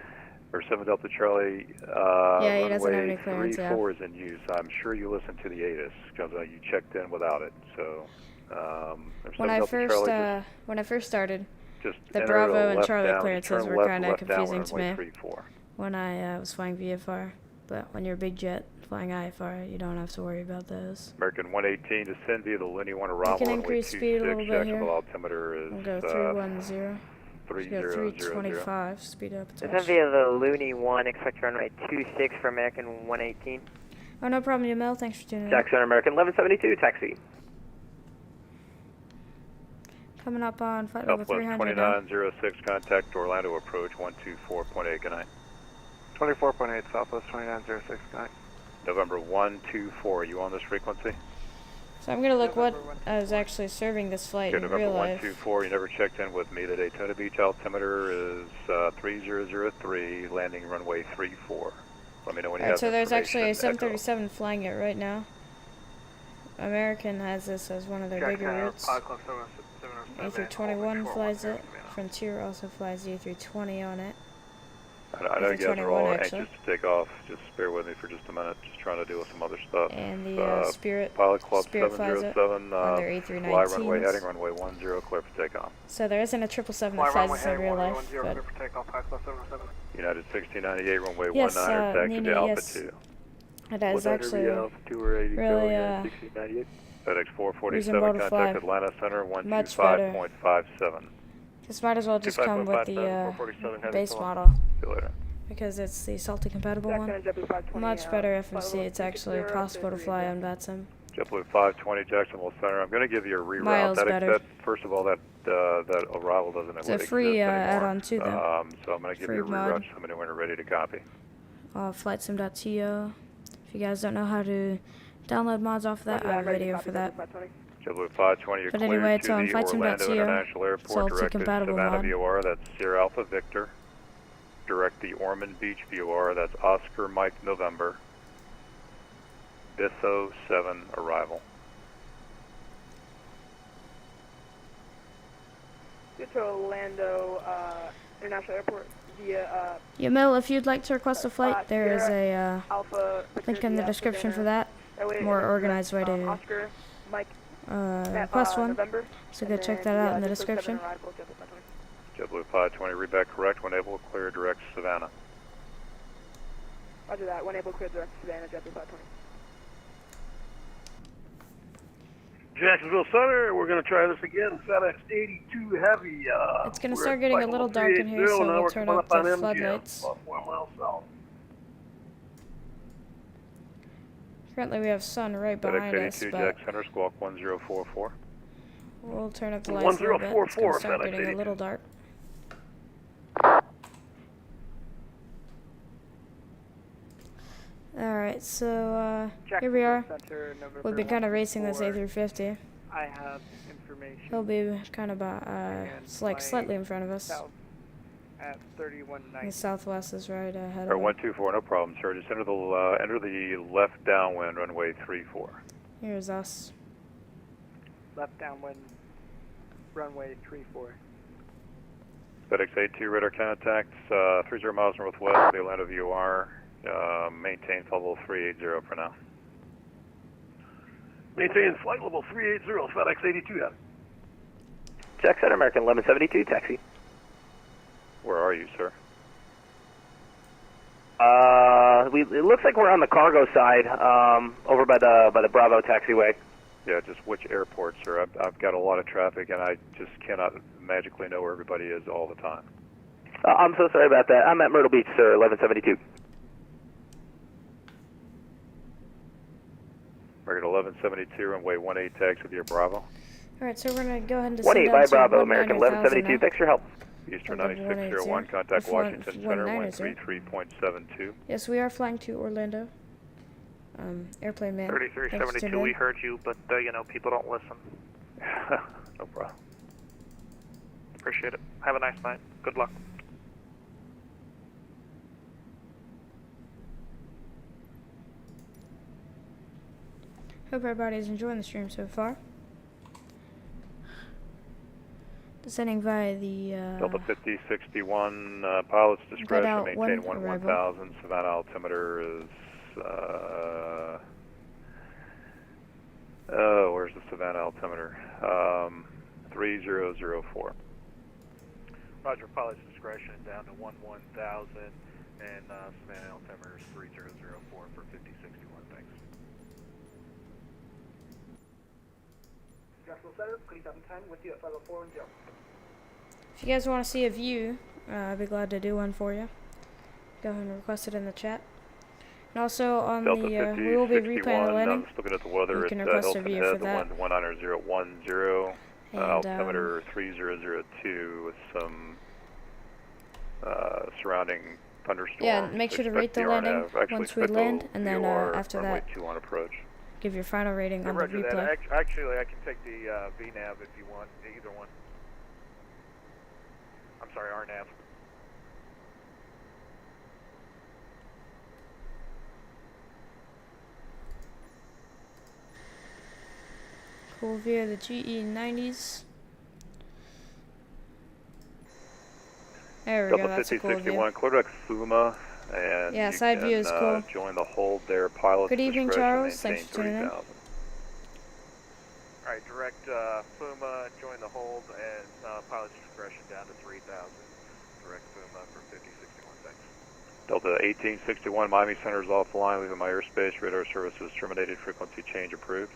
Or 7 Delta Charlie. Yeah, he doesn't have any runway clearance, 34 is in use. I'm sure you listened to the ATIS because you checked in without it. So when I first started, just the enter Bravo and left Charlie down, clearances turn were left, kind of left down, confusing to me runway 34. when I was flying VFR. But when you're a big jet flying IFR, you don't have to worry about those. American 118, descend via the Looney 1 arrival. We can increase speed a little bit here. Altimeter is We'll go 310. 3000. 325. Speed up. Descend via the Looney 1, expect runway 26 for American 118. Oh, no problem, Emil. Thanks for tuning in. Jack Center, American 1172, taxi. Coming up on flight level 300 now. 2906, contact Orlando approach 124.8, good night. 24.8, Southwest 2906, good night. November 124, you on this frequency? So I'm going to look what is actually serving this flight Okay, in real November life. 124, you never checked in with me. The Daytona Beach altimeter is 3003, landing runway 34. Let me know when you have So there's actually a information. 737 flying it right now. American has this as one of their bigger routes. A321 flies it. Frontier also flies the A320 on it. I know you guys are all anxious to take off. Just bear with me for just a minute. Just trying to deal with some other stuff. And the Spirit Pilot Club Spirit flies it 707, on their A319s. fly runway heading, runway 10, clear for takeoff. So there isn't a 777 that flies this in real life, but United 1698, runway yes, 19, taxi Nina, to Alpha yes. 2. It is actually really FedEx 447, reasonable to contact fly. Atlanta Center, Much better. 125.57. This might as well just come with the base See model. you later. Because it's the salty compatible one. Much better FMC. It's actually possible to fly on VATSIM. JetBlue 520, Jacksonville Center. I'm going to give you a reroute. Miles better. First of all, that arrival doesn't It's a free add-on too, though. So I'm going to give Free you a mod. reroute. So let me know when you're ready to copy. Flightsim.to. If you guys don't know how to download mods off of that, I have a video for that. JetBlue 520, you're But cleared anyway, it's to on the FlightSim.to. Orlando International Airport, Salty directed compatible Savannah mod. VOR, that's Sierra Alpha Victor. Direct the Ormond Beach VOR, that's Oscar Mike November. Bitho 7 arrival. Get to Orlando International Airport via Yamil, if you'd like to request a flight, there is a Alpha link in the description for that. More organized way to Oscar, Mike, request one. November, So go check that out in the description. JetBlue 520, read back correct. When able, clear direct Savannah. Roger that. When able, clear direct Savannah, JetBlue 520. Jacksonville Center, we're going to try this again. FedEx 82 Heavy. It's going to start getting a little dark in here, so we'll turn up the floodlights. About 4 miles south. Currently we have sun right behind FedEx us, 82, but Jack Center, squawk 1044. we'll turn up the lights a little bit. It's going to start getting a little dark. Alright, so here we are. We've been kind of racing this A350. I have information. He'll be kind of it's like slightly in front of us. At 3190. The southwest is right ahead of Or him. 124, no problem, sir. Just enter the left downwind, runway 34. Here's us. Left downwind, runway 34. FedEx 82, radar contacts, 30 miles northwest of the Atlanta VOR. Maintain flight level 380 for now. Maintain flight level 380, FedEx 82 Heavy. Jack Center, American 1172, taxi. Where are you, sir? It looks like we're on the cargo side, over by the Bravo taxiway. Yeah, just which airport, sir? I've got a lot of traffic, and I just cannot magically know where everybody is all the time. I'm so sorry about that. I'm at Myrtle Beach, sir, 1172. American 1172, runway 18, taxi with your Bravo. Alright, so we're going to go ahead and descend 18 down by to Bravo, American 1172, now. thanks for your help. Eastern 9601, contact Washington Center, 133.72. Yes, we are flying to Orlando. Airplane man. 3372, we heard you, but, you know, people don't listen. No problem. Appreciate it. Have a nice night. Good luck. Hope everybody's enjoying the stream so far. Descending via the Delta 5061, pilot's discretion, maintain 1000. Savannah altimeter is, where's the Savannah altimeter? 3004. Roger, pilot's discretion down to 1000, and Savannah altimeter is 3004 for 5061, thanks. Jacksonville Center, please 710 with you at 50410. If you guys want to see a view, I'd be glad to do one for you. Go ahead and request it in the chat. And also on Delta the, 50, we will be replaying the landing. Just looking at the weather, you can it's request a Hilton view Head, for that. 19010, altimeter 3002 with some surrounding thunderstorms. Yeah, make sure to rate the landing once we land, and then after that, on approach. give your final rating on the replay. That. Actually, I can take the VNAV if you want, either one. I'm sorry, RNAV. Cool view of the GE90s. There we go, that's a cool view. Quadrant Fuma, and yeah, side view is cool. Join the hold there, pilot. Good evening, Charles. Thanks for tuning in. Alright, direct Fuma, join the hold, and pilot's discretion down to 3000. Direct Fuma for 5061, thanks. Delta 1861, Miami Center is offline, leaving my airspace, radar services terminated, frequency change approved.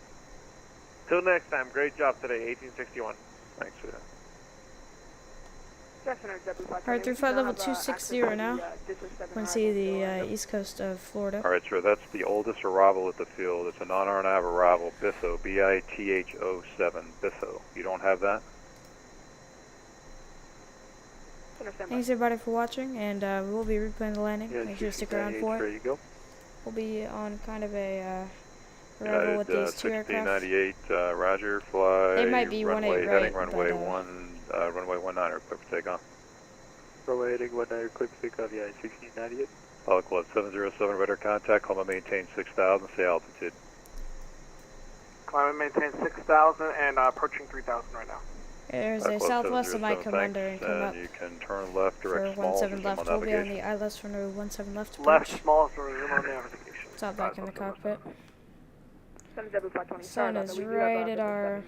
Till next time, great job today, 1861. Thanks, sir. Alright, through flight level 260 now. We're going to see the east coast of Florida. Alright, sir, that's the oldest arrival at the field. It's a non-RNAV arrival, BITHO, B-I-T-H-O-7, BITHO. You don't have that? Thanks everybody for watching, and we will be replaying the landing. Yeah, make sure to stick around for it. There you go. We'll be on kind of a arrival with these two aircraft. 1698, Roger, fly. They might be runway 18 heading, right, runway but, runway 19, clear for takeoff. Runway heading 19, clear for takeoff, yeah, 1698. Pilot Club 707, radar contact, climb and maintain 6,000, say altitude. Climb and maintain 6,000 and approaching 3,000 right now. There's a southwest that might come under and come up you can turn left, for direct smalls, 17 left. We'll be on the ILS for no 17 left approach. Left small for zoom on navigation. Stop back in the cockpit. 77-520. Sun is right at our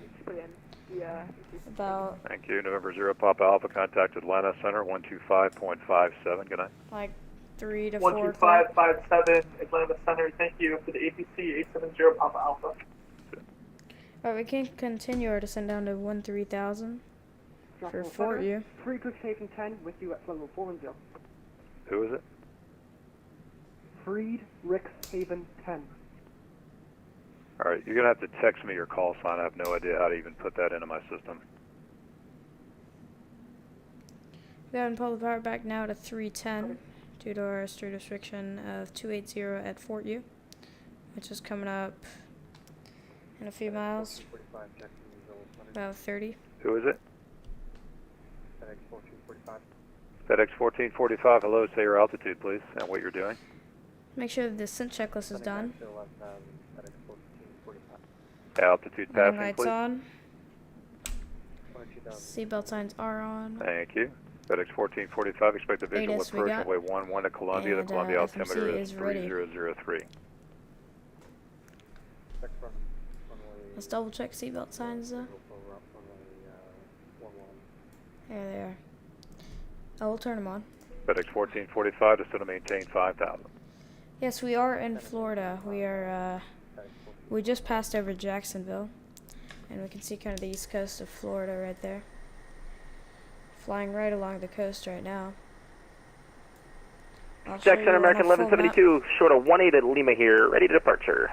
about Thank you. November 0 Papa Alpha, contact Atlanta Center 125.57. Good night. like 3 to 4 o'clock. 12557 Atlanta Center. Thank you for the APC 870 Papa Alpha. Alright, we can continue our descent down to 13,000 for Fort U. Friedrich Haven 10 with you at level 410. Who is it? Friedrich Haven 10. All right, you're going to have to text me your call sign. I have no idea how to even put that into my system. Go ahead and pull the power back now to 310 due to our street restriction of 280 at Fort U, which is coming up in a few miles, about 30. Who is it? FedEx 1445. Hello, say your altitude, please, and what you're doing. Make sure the descent checklist is done. Altitude Running passing, lights please. on. Seatbelt signs are on. Thank you. FedEx 1445, expect a visual ATIS we approach got. on way 11 to Columbia. And, The Columbia FMC altimeter is is ready. 3003. Let's double check seatbelt signs though. There they are. Oh, we'll turn them on. FedEx 1445 to still to maintain 5,000. Yes, we are in Florida. We just passed over Jacksonville, and we can see kind of the east coast of Florida right there. Flying right along the coast right now. Jackson American 1172, short of 18 at Lima here, ready to departure.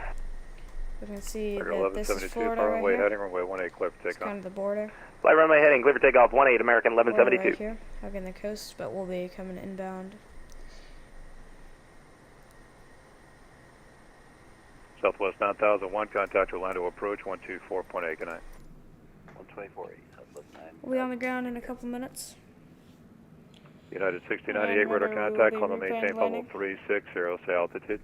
We can see American that this is 1172, Florida far right runway here. heading, runway 18, clear for It's takeoff. kind of the border. Flight runway heading, clear for takeoff, 18 American We're 1172. right here, hugging the coast, but we'll be coming inbound. Southwest 9001, contact Orlando approach 124.8. Good night. 124.8, Southwest 9. We'll be on the ground in a couple minutes. United 6098, radar contact, Columbia maintain level 360, say altitude.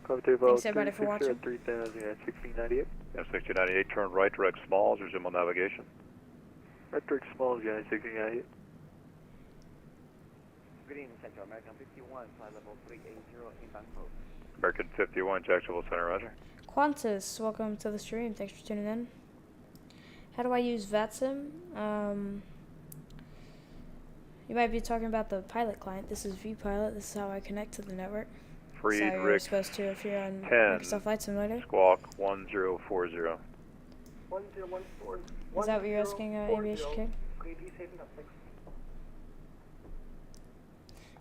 Thanks everybody for watching. 3000, United 6098. United 6098, turn right, direct smalls, resume on navigation. Right direct smalls, United 6098. Good evening, Central American 51, flight level 380, inbound code. American 51, Jacksonville Center, roger. Qantas, welcome to the stream. Thanks for tuning in. How do I use VATSIM? You might be talking about the pilot client. This is vPilot. This is how I connect to the network. That's how you're Friedrich supposed to if you're on 10, Microsoft Flight Simulator. Squawk 1040. 1014. Is that what you're asking, Aviation King?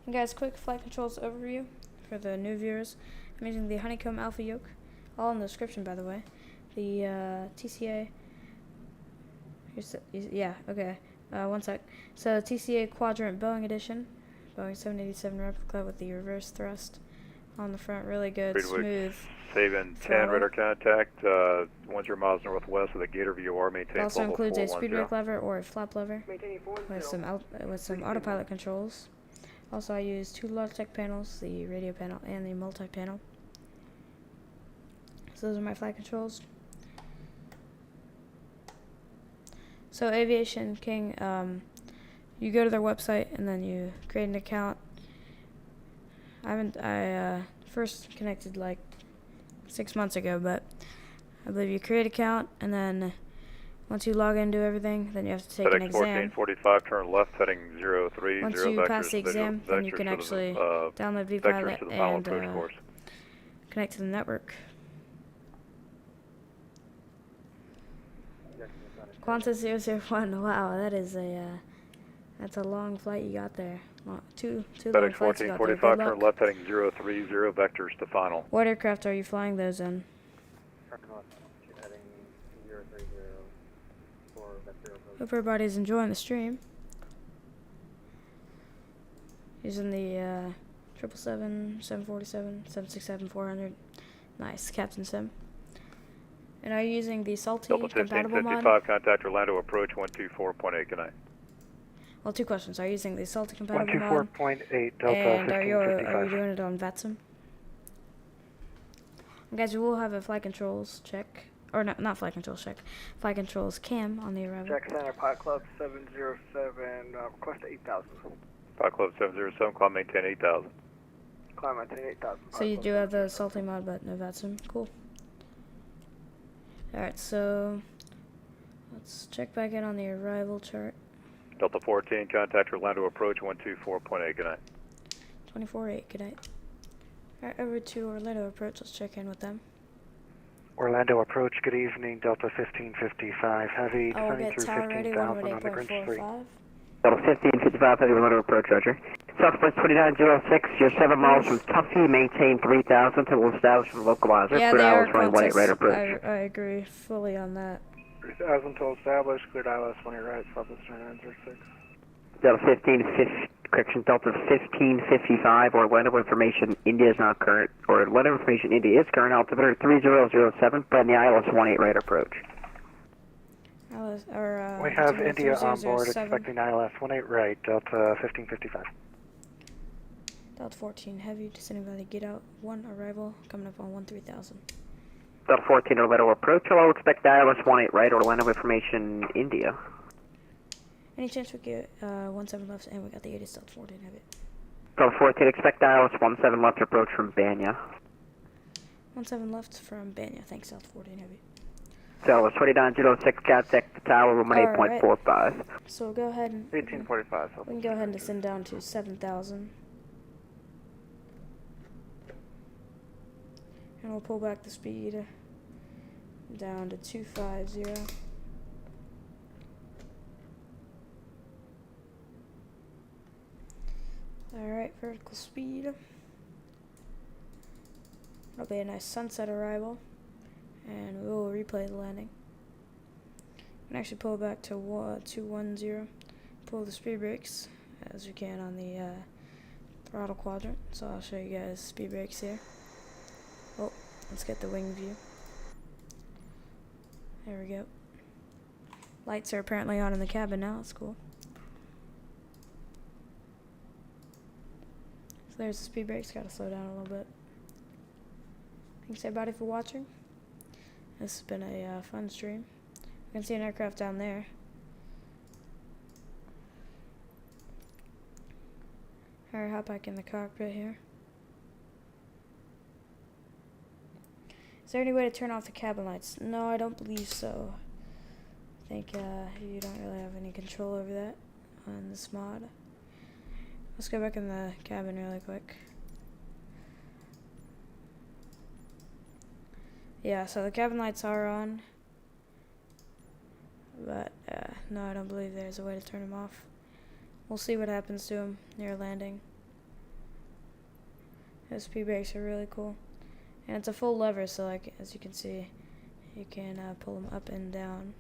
And guys, quick flight controls overview for the new viewers. I'm using the Honeycomb Alpha Yoke, all in the description, by the way. The TCA. Yeah, okay. One sec. So TCA Quadrant Boeing edition, Boeing 787 replica with the reverse thrust on the front. Really good, smooth. Saving 10, radar contact, 10 miles northwest of the Gator VOR, maintain It also level includes a 410. speed brake lever or a flap lever with some autopilot controls. Also, I use 2 Logitech panels, the radio panel and the multi-panel. So those are my flight controls. So Aviation King, you go to their website and then you create an account. I first connected like 6 months ago, but I believe you create an account and then once you log into everything, then you have to take an exam. FedEx 1445, turn left, heading 030. Once you pass the exam, then you can actually download vPilot and connect to the network. Qantas 001, wow, that is that's a long flight you got there. Two long FedEx flights you got there. 1445, Good turn luck. left, heading 030, vectors to final. What aircraft are you flying those in? Hope everybody's enjoying the stream. Using the 777-747-767-400. Nice, Captain Sim. And are you using the Salty compatible mod? 55, contact Orlando approach 124.8. Good night. Well, 2 questions. Are you using the Salty compatible mod? 124.8 Delta And are you 1555. doing it on VATSIM? And guys, we will have a flight controls check or not flight controls check. Flight controls cam on the arrival. Jack Center, Pilot Club 707, request 8,000. Pilot Club 707, climb maintain 8,000. Climb maintain 8,000. So you do have the salty mod, but no VATSIM. Cool. Alright, so let's check back in on the arrival chart. Delta 14, contact Orlando approach 124.8, good night. 24.8, good night. Alright, over to Orlando approach, let's check in with them. Orlando approach, good evening, Delta 1555, heavy, I'll descending get through tower ready, 15,000 on the Grinch 3. 12 1555, heavy Orlando approach, Roger. Southwest 2906, you're 7 miles from Tuffy, maintain 3000 till we'll establish the localizer. Yeah, Clear they are ILS 18 right approach. I agree fully on that. 3,000 till established, cleared ILS 20 right, Southwest 2906. Delta 1555, Orlando information, India is not current, or Orlando information, India is current, altimeter 3007, but the ILS 18 right approach. We have India on board, expecting ILS 18 right, Delta 1555. Delta 14 heavy, descending by the get out 1 arrival, coming up on 13,000. Delta 14 Orlando approach, hello, expect ILS 18 right, Orlando information, India. Any chance we get 17 left, and we got the 80 Delta 14 heavy. Delta 14, expect ILS 17 left approach from Banya. 17 left from Banya, thanks Delta 14 heavy. Delta 2906, contact the tower, room 8.45. So we'll go ahead and 1845. we can go ahead and descend down to 7,000. And we'll pull back the speed down to 250. Alright, vertical speed. It'll be a nice sunset arrival. And we will replay the landing. We can actually pull back to 210. Pull the speed brakes as you can on the throttle quadrant. So I'll show you guys speed brakes here. Oh, let's get the wing view. There we go. Lights are apparently on in the cabin now. That's cool. So there's the speed brakes. Gotta slow down a little bit. Thanks everybody for watching. This has been a fun stream. You can see an aircraft down there. Alright, hop back in the cockpit here. Is there any way to turn off the cabin lights? No, I don't believe so. I think you don't really have any control over that on this mod. Let's go back in the cabin really quick. Yeah, so the cabin lights are on. But, no, I don't believe there's a way to turn them off. We'll see what happens to them near landing. Those speed brakes are really cool. And it's a full lever, so like as you can see, you can pull them up and down.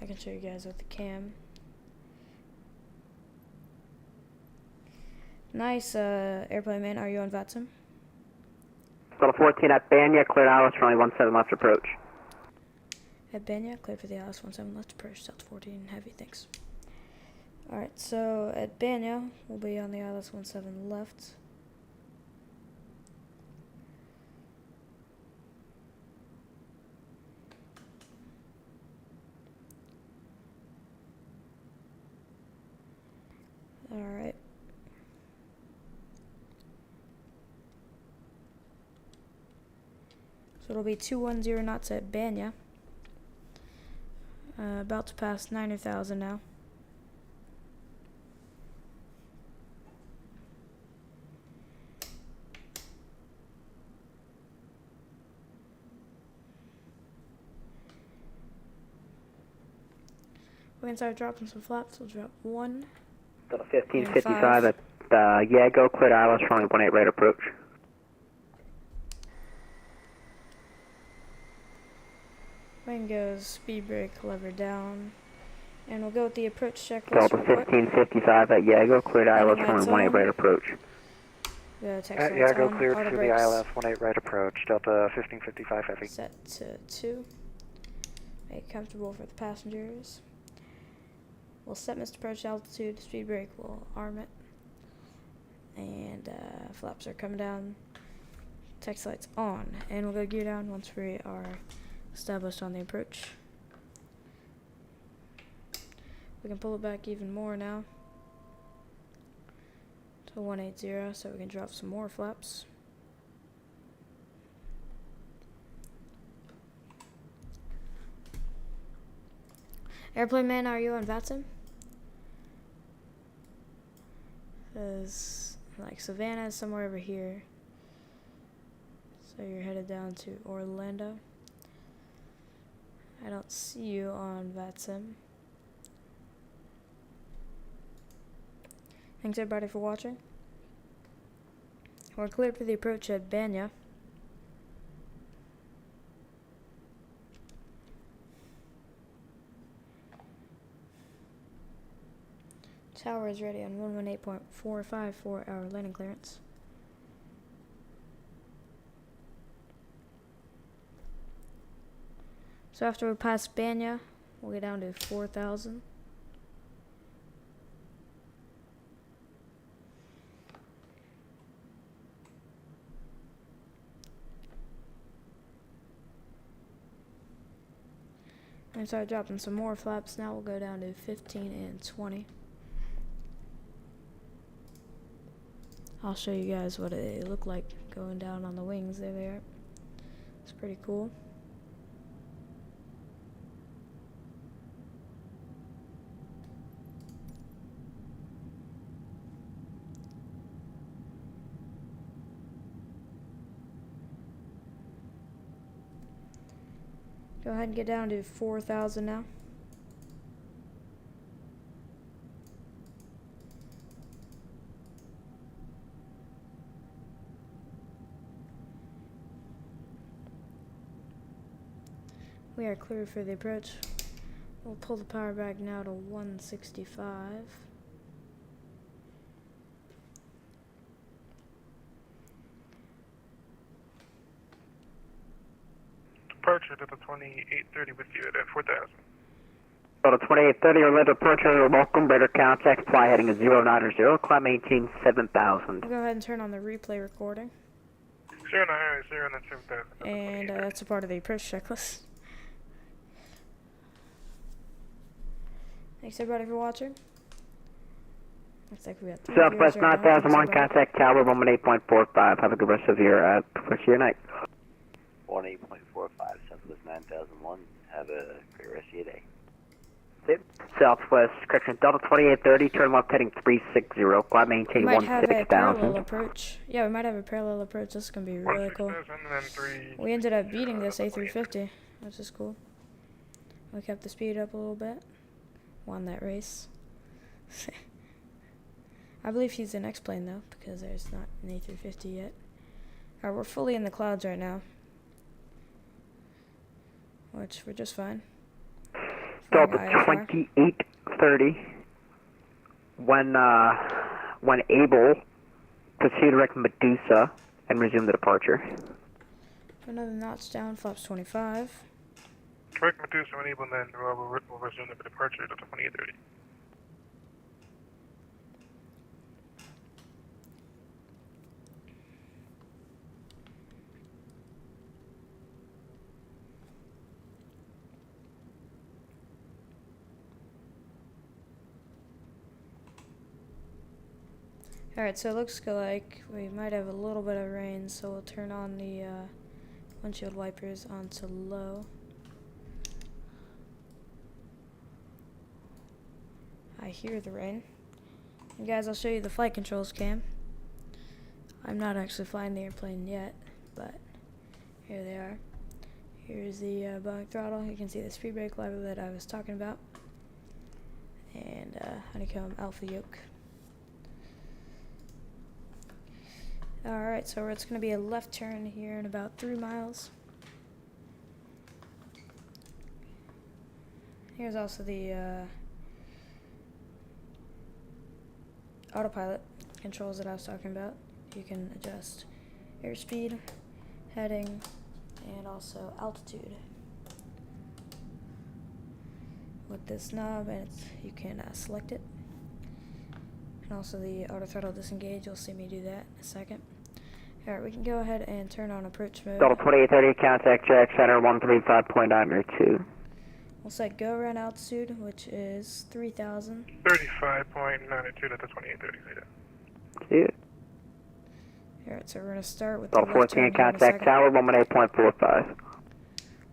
I can show you guys with the cam. Nice, airplane man, are you on VATSIM? Delta 14 at Banya, cleared ILS for only 17 left approach. At Banya, cleared for the ILS 17 left approach, Delta 14 heavy, thanks. Alright, so at Banya, we'll be on the ILS 17 left. Alright. So it'll be 210 knots at Banya. About to pass 90,000 now. We can start dropping some flaps. We'll drop 1. Delta 1555 at Yago, cleared ILS for only 18 right approach. Wing goes, speed brake, lever down. And we'll go with the approach checklist. Delta 1555 at Yago, cleared ILS for only 18 right approach. At Yago, cleared for the ILS 18 right approach, Delta 1555 heavy. Set to 2. Make it comfortable for the passengers. We'll set missed approach altitude, speed brake, we'll arm it. And flaps are coming down Text lights on, and we'll go gear down once we are established on the approach. We can pull it back even more now to 180, so we can drop some more flaps. Airplane man, are you on VATSIM? Says like Savannah is somewhere over here. So you're headed down to Orlando. I don't see you on VATSIM. Thanks everybody for watching. We're cleared for the approach at Banya. Tower is ready on 118.45 for our landing clearance. So after we pass Banya, we'll get down to 4,000. And start dropping some more flaps. Now we'll go down to 15 and 20. I'll show you guys what they look like going down on the wings. There they are. It's pretty cool. Go ahead and get down to 4,000 now. We are clear for the approach. We'll pull the power back now to 165. Departure to the 2830 with you at 4,000. So the 2830 Orlando departure, welcome, better contact, fly heading is 090, climb maintain 7,000. We'll go ahead and turn on the replay recording. 090, 7,000. And that's a part of the approach checklist. Thanks everybody for watching. Looks like we got 3 Southwest right 9001, contact tower 118.45. Have a good rest of your night. 18.45, Southwest 9001. Have a great rest of your day. Southwest, correction, Delta 2830, turn left heading 360, climb maintain We might have a parallel 16,000. approach. Yeah, we might have a parallel approach. This is going to be really cool. We ended up beating this A350, which is cool. We kept the speed up a little bit. Won that race. I believe he's an X-plane though, because there's not an A350 yet. Alright, we're fully in the clouds right now, which we're just fine. Delta 2830, when able, proceed direct Medusa and resume the departure. Another notch down, flaps 25. Correct Medusa when able, and then we'll resume the departure to the 2830. Alright, so it looks like we might have a little bit of rain, so we'll turn on the windshield wipers onto low. I hear the rain. And guys, I'll show you the flight controls cam. I'm not actually flying the airplane yet, but here they are. Here's the Boeing throttle. You can see the speed brake lever that I was talking about. And Honeycomb Alpha Yoke. Alright, so it's going to be a left turn here in about 3 miles. Here's also the autopilot controls that I was talking about. You can adjust airspeed, heading, and also altitude with this knob, and you can select it. And also the auto throttle disengage, you'll see me do that in a second. Alright, we can go ahead and turn on approach mode. Delta 2830, contact Jack Center 135.9 We'll set go around altitude, which is 3,000. 35.92 at the 2830 Zeta. Yeah. Alright, so we're going to start with Delta the left 14, turn here in a contact second. tower 118.45.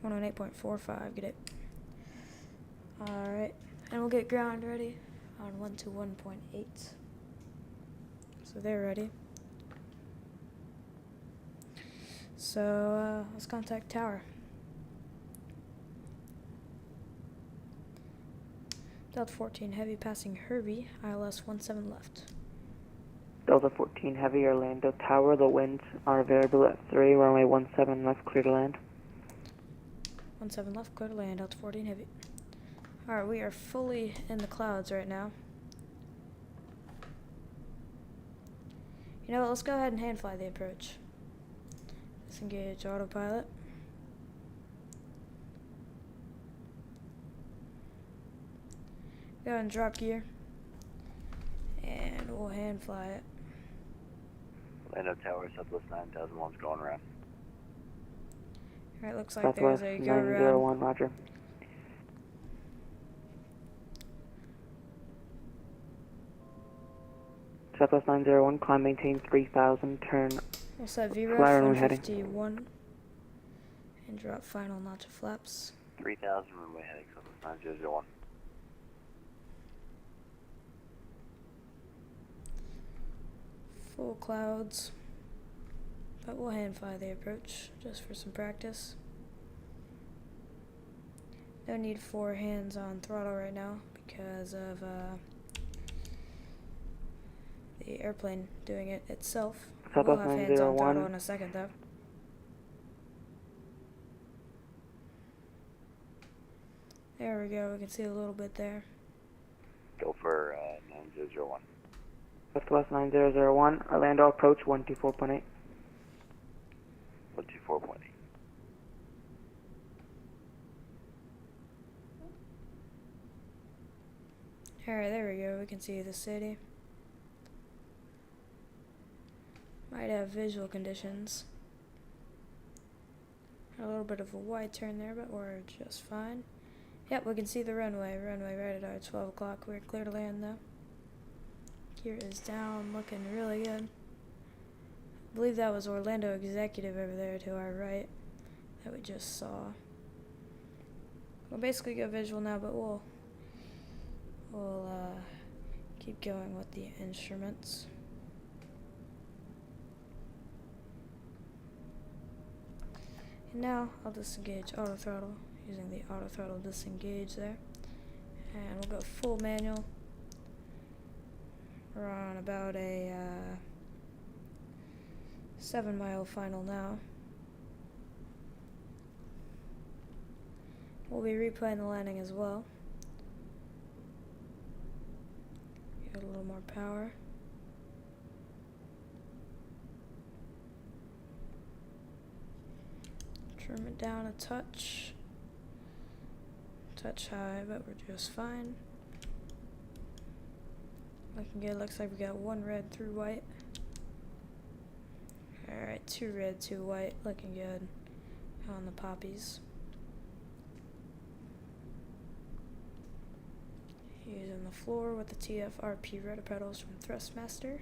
118.45, get it. Alright, and we'll get ground ready on 121.8. So they're ready. So let's contact tower. Delta 14 Heavy passing Herbie, ILS 17 left. Delta 14 Heavy, Orlando Tower, the winds are variable at 3, runway 17 left, clear to land. 17 left, clear to land, Delta 14 Heavy. Alright, we are fully in the clouds right now. You know what, let's go ahead and hand fly the approach. Disengage autopilot. Go ahead and drop gear. And we'll hand fly it. Orlando Tower, Southwest 9001's going around. Alright, looks like Southwest there's a go 901, around. roger. Southwest 901, climb maintain 3000, turn We'll set VREF fly runway heading. 151 and drop final notch of flaps. 3000 runway heading, Southwest 9001. Full clouds, but we'll hand fly the approach just for some practice. No need for hands on throttle right now because of the airplane doing it itself. We'll Southwest have hands on 901. throttle in a second though. There we go, we can see a little bit there. Go for 9001. Southwest 9001, Orlando approach 124.8. 124.8. Alright, there we go, we can see the city. Might have visual conditions. A little bit of a wide turn there, but we're just fine. Yep, we can see the runway. Runway right at our 12 o'clock. We're clear to land though. Gear is down, looking really good. I believe that was Orlando Executive over there to our right that we just saw. We'll basically go visual now, but we'll keep going with the instruments. And now I'll disengage auto throttle using the auto throttle disengage there. And we'll go full manual. We're on about a 7-mile final now. We'll be replaying the landing as well. Get a little more power. Trim it down a touch. Touch high, but we're just fine. Looking good. Looks like we got one red through white. Alright, 2 red, 2 white. Looking good on the poppies. Using the floor with the TFRP rudder pedals from Thrustmaster.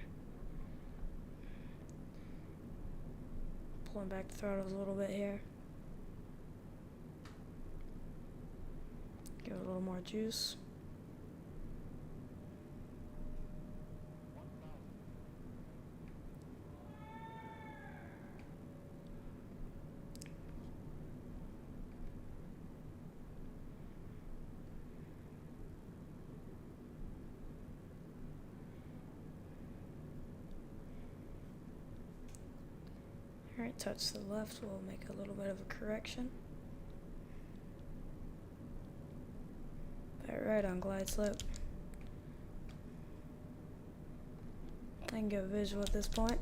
Pulling back the throttles a little bit here. Give it a little more juice. Alright, touch to the left, we'll make a little bit of a correction. Right on glide slope. I can go visual at this point.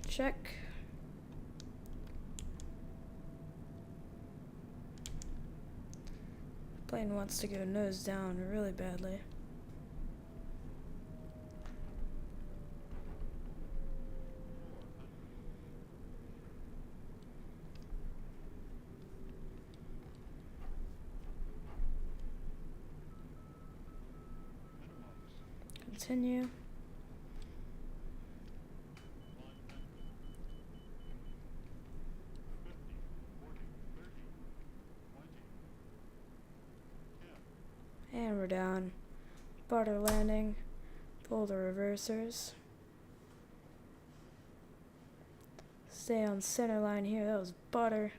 Check. Plane wants to go nose down really badly. continue. And we're down. Butter landing. Pull the reversers. Stay on center line here. That was butter.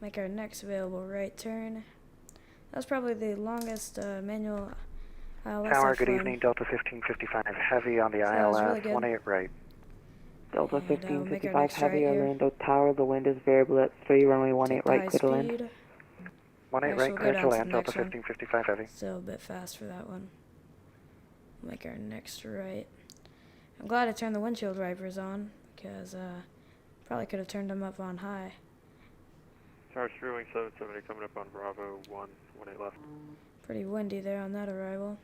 Make our next available right turn. That was probably the longest manual ILS Tower, good evening. Delta 1555 heavy on the ILS. Really 18 right. Delta 1555 heavy, Orlando Tower. The wind is variable at 3. Runway 18 right. Clear to land. 18 right. We'll Clear to land. next Delta 1555 heavy. Still a bit fast for that one. Make our next right. I'm glad I turned the windshield wipers on because probably could have turned them up on high. Tower Wing 770 coming up on Bravo 118 left. Pretty windy there on that arrival.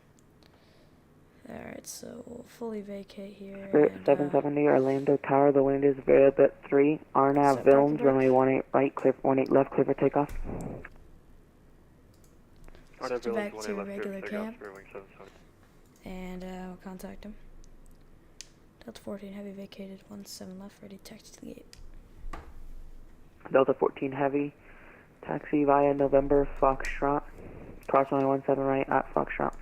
Alright, so we'll fully vacate here. Spirit 770 Orlando Tower. The wind is variable at 3. RNAV Vilms. Runway 18 right. Clear 18 left. Clear for takeoff. Switch back to regular camp. And we'll contact him. Delta 14 heavy vacated 17 left. Ready to taxi to the gate. Delta 14 heavy. Taxi via November Foxtrot. Cross runway 17 right at Foxtrot.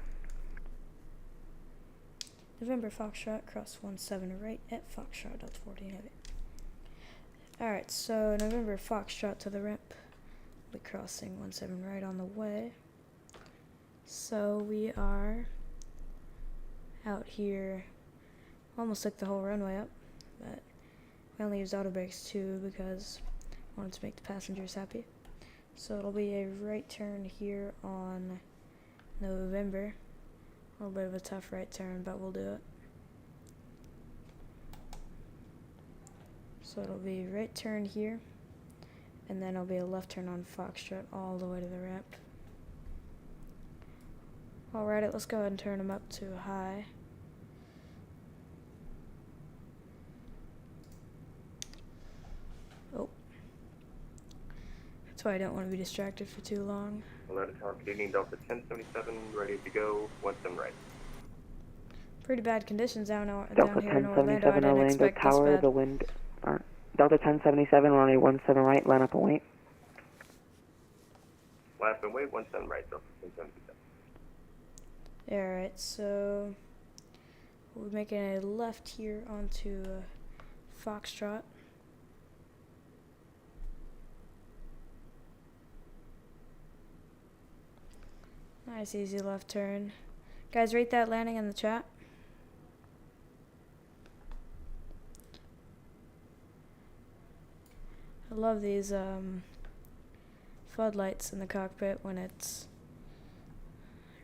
November Foxtrot, cross 17 right at Foxtrot, Delta 14 heavy. Alright, so November Foxtrot to the ramp. We'll be crossing 17 right on the way. So we are out here. Almost took the whole runway up, but we only used auto brakes too because I wanted to make the passengers happy. So it'll be a right turn here on November. A little bit of a tough right turn, but we'll do it. So it'll be right turn here, and then it'll be a left turn on Foxtrot all the way to the ramp. Alright, let's go ahead and turn them up to high. Oh. That's why I don't want to be distracted for too long. Atlanta Tower, good evening, Delta 1077, ready to go, 17 right. Pretty bad conditions down here Delta in Orlando. I didn't Orlando expect Tower, this bad. the wind. Delta 1077, runway 17 right, line up and wait. Line up and wait, 17 right, Delta 1077. Alright, so we're making a left here onto Foxtrot. Nice easy left turn. Guys, rate that landing in the chat. I love these floodlights in the cockpit when it's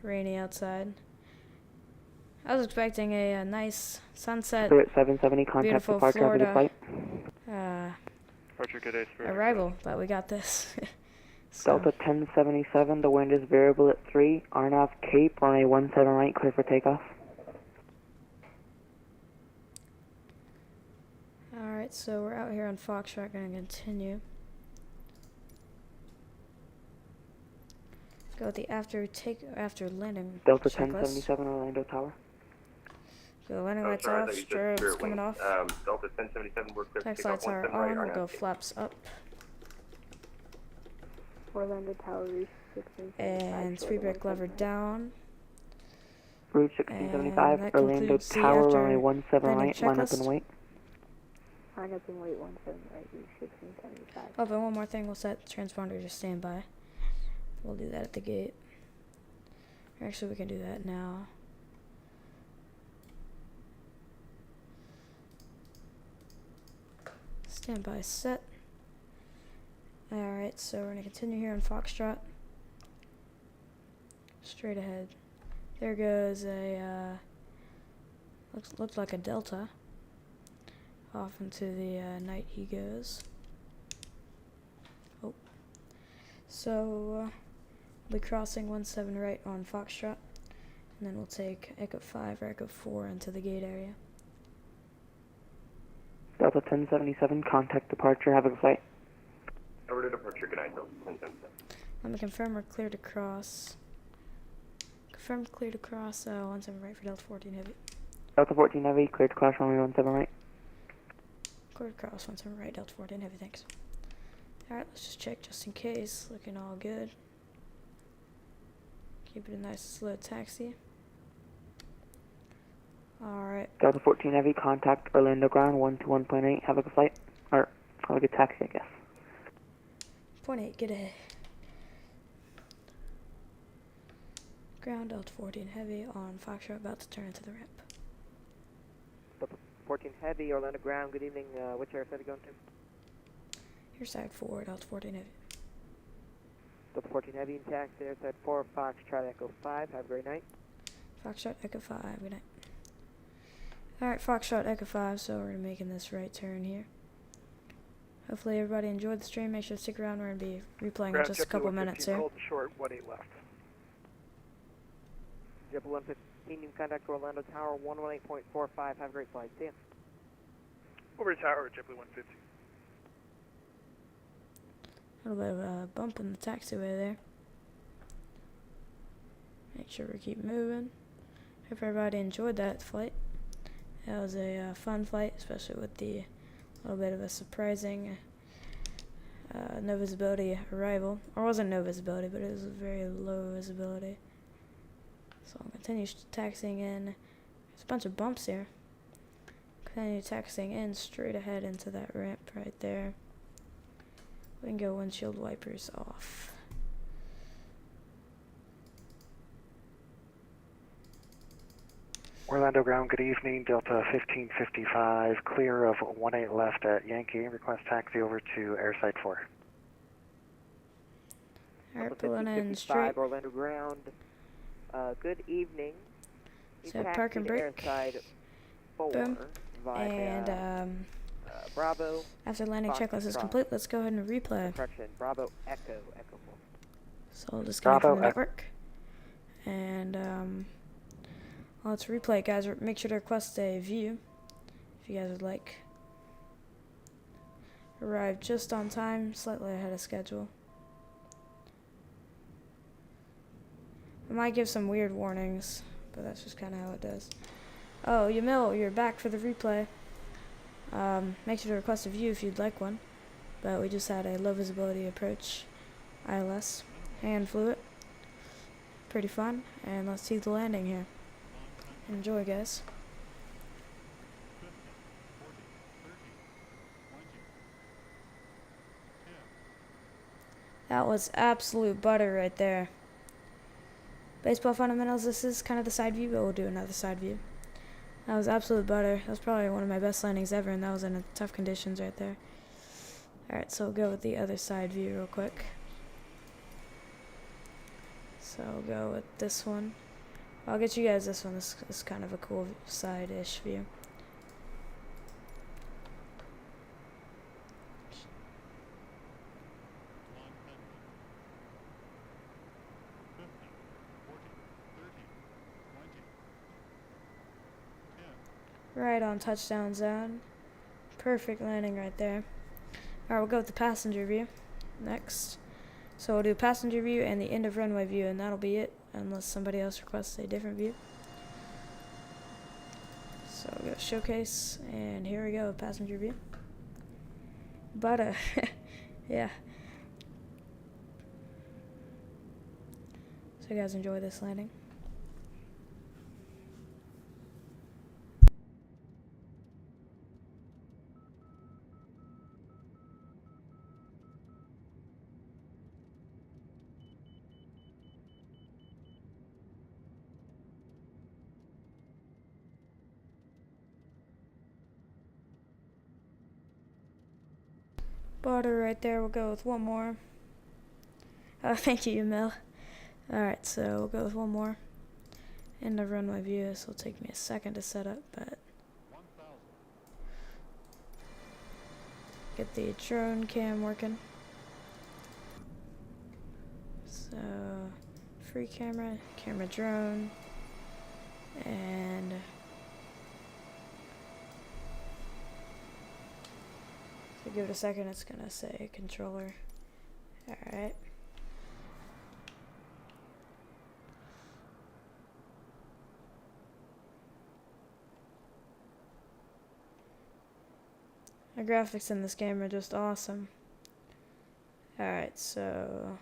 rainy outside. I was expecting a nice sunset, Spirit 770, contact beautiful departure Florida over the flight. Arrival, but we got this. Delta 1077, the wind is variable at 3. RNAV Cape, runway 17 right, clear for takeoff. Alright, so we're out here on Foxtrot, gonna continue. Go with the after landing Delta checklist. 1077, Orlando Tower. Go landing lights off, strobes coming off. Delta 1077, we're clear for Tax takeoff, lights are 17 right, on, we'll go RNAV Cape. flaps up. Orlando Tower, reach 1675. And speed brake lever down. Route 1675, Orlando Tower, runway 17 right, line up and wait. Line up and wait, 17 right, reach 1675. Oh, but one more thing, we'll set transponder to standby. We'll do that at the gate. Actually, we can do that now. Standby set. Alright, so we're going to continue here on Foxtrot. Straight ahead. There goes a, looks like a Delta. Off into the night he goes. Oh. So, we'll be crossing 17 right on Foxtrot. And then we'll take Echo 5 or Echo 4 into the gate area. Delta 1077, contact departure, have a good flight. Over to departure, good night, Delta 1077. Let me confirm we're clear to cross confirmed clear to cross 17 right for Delta 14 Heavy. Delta 14 Heavy, cleared to cross runway 17 right. Clear to cross 17 right, Delta 14 Heavy, thanks. Alright, let's just check just in case. Looking all good. Keep it a nice slow taxi. Alright. Delta 14 Heavy, contact Orlando ground 121.8. Have a good flight. Or, have a good taxi, I guess. 0.8, get ahead. Ground Delta 14 Heavy on Foxtrot, about to turn into the ramp. Delta 14 Heavy, Orlando ground, good evening. Which airside are you going to? Your side 4, Delta 14 Heavy. Delta 14 Heavy in taxi, airside 4, Foxtrot Echo 5. Have a great night. Foxtrot Echo 5, good night. Alright, Foxtrot Echo 5, so we're making this right turn here. Hopefully everybody enjoyed the stream. Make sure to stick around. We're going to be replaying in just a couple minutes here. Hold short, 18 left. JetBlue 115, you contact Orlando Tower 118.45. Have a great flight. See ya. Over to tower, JetBlue 115. A little bit of a bump in the taxiway there. Make sure we keep moving. Hope everybody enjoyed that flight. That was a fun flight, especially with the little bit of a surprising no visibility arrival. Or it wasn't no visibility, but it was very low visibility. So I'll continue taxiing in. There's a bunch of bumps here. Continue taxiing in straight ahead into that ramp right there. We can go windshield wipers off. Orlando ground, good evening. Delta 1555, clear of 18 left at Yankee. Request taxi over to airside 4. Alright, pulling in straight. Orlando ground. Good evening. So park and brake. Airside 4. Boom. Via, And Bravo. after landing checklist is complete, let's go ahead and replay. Correction. Bravo Echo Echo 4. So I'll disconnect from the network. And let's replay, guys. Make sure to request a view if you guys would like. Arrived just on time, slightly ahead of schedule. I might give some weird warnings, but that's just kind of how it does. Oh, Yamil, you're back for the replay. Make sure to request a view if you'd like one. But we just had a low visibility approach ILS. Hand flew it. Pretty fun. And let's see the landing here. Enjoy, guys. That was absolute butter right there. Baseball fundamentals, this is kind of the side view, but we'll do another side view. That was absolute butter. That was probably one of my best landings ever, and that was in tough conditions right there. Alright, so we'll go with the other side view real quick. So we'll go with this one. I'll get you guys this one. This is kind of a cool side-ish view. Right on touchdown zone. Perfect landing right there. Alright, we'll go with the passenger view next. So we'll do passenger view and the end of runway view, and that'll be it, unless somebody else requests a different view. So we'll go showcase, and here we go, passenger view. But, yeah. So you guys enjoy this landing. Border right there, we'll go with one more. Oh, thank you, Mel. Alright, so we'll go with one more. End of runway view. This will take me a second to set up, but get the drone cam working. So, free camera, camera drone, and so give it a second, it's gonna say controller. Alright. The graphics in this game are just awesome. Alright, so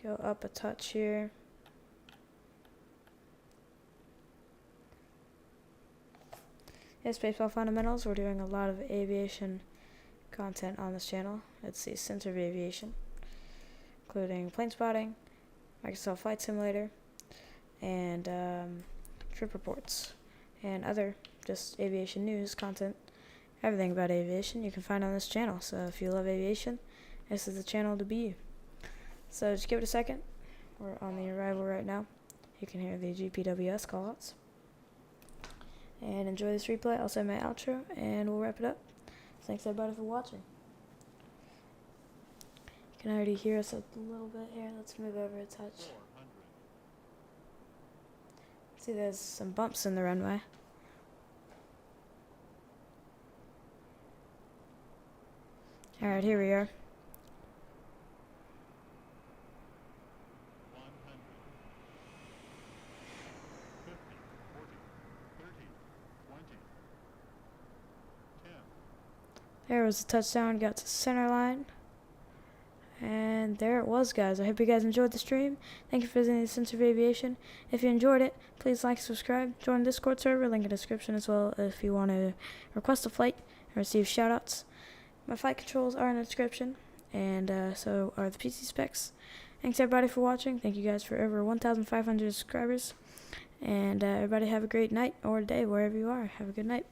go up a touch here. Yeah, Spaceball Fundamentals. We're doing a lot of aviation content on this channel. It's the center of aviation, including plane spotting, Microsoft Flight Simulator, and trip reports, and other just aviation news content. Everything about aviation you can find on this channel. So if you love aviation, this is the channel to be you. So just give it a second. We're on the arrival right now. You can hear the GPWS callouts. And enjoy this replay. I'll say my outro and we'll wrap it up. Thanks everybody for watching. You can already hear us a little bit here. Let's move over a touch. See, there's some bumps in the runway. Alright, here we are. There was a touchdown, got to center line. And there it was, guys. I hope you guys enjoyed the stream. Thank you for visiting the Center of Aviation. If you enjoyed it, please like, subscribe, join the Discord server, link in the description as well if you want to request a flight and receive shoutouts. My flight controls are in the description, and so are the PC specs. Thanks everybody for watching. Thank you guys for over 1,500 subscribers. And everybody have a great night or day wherever you are. Have a good night.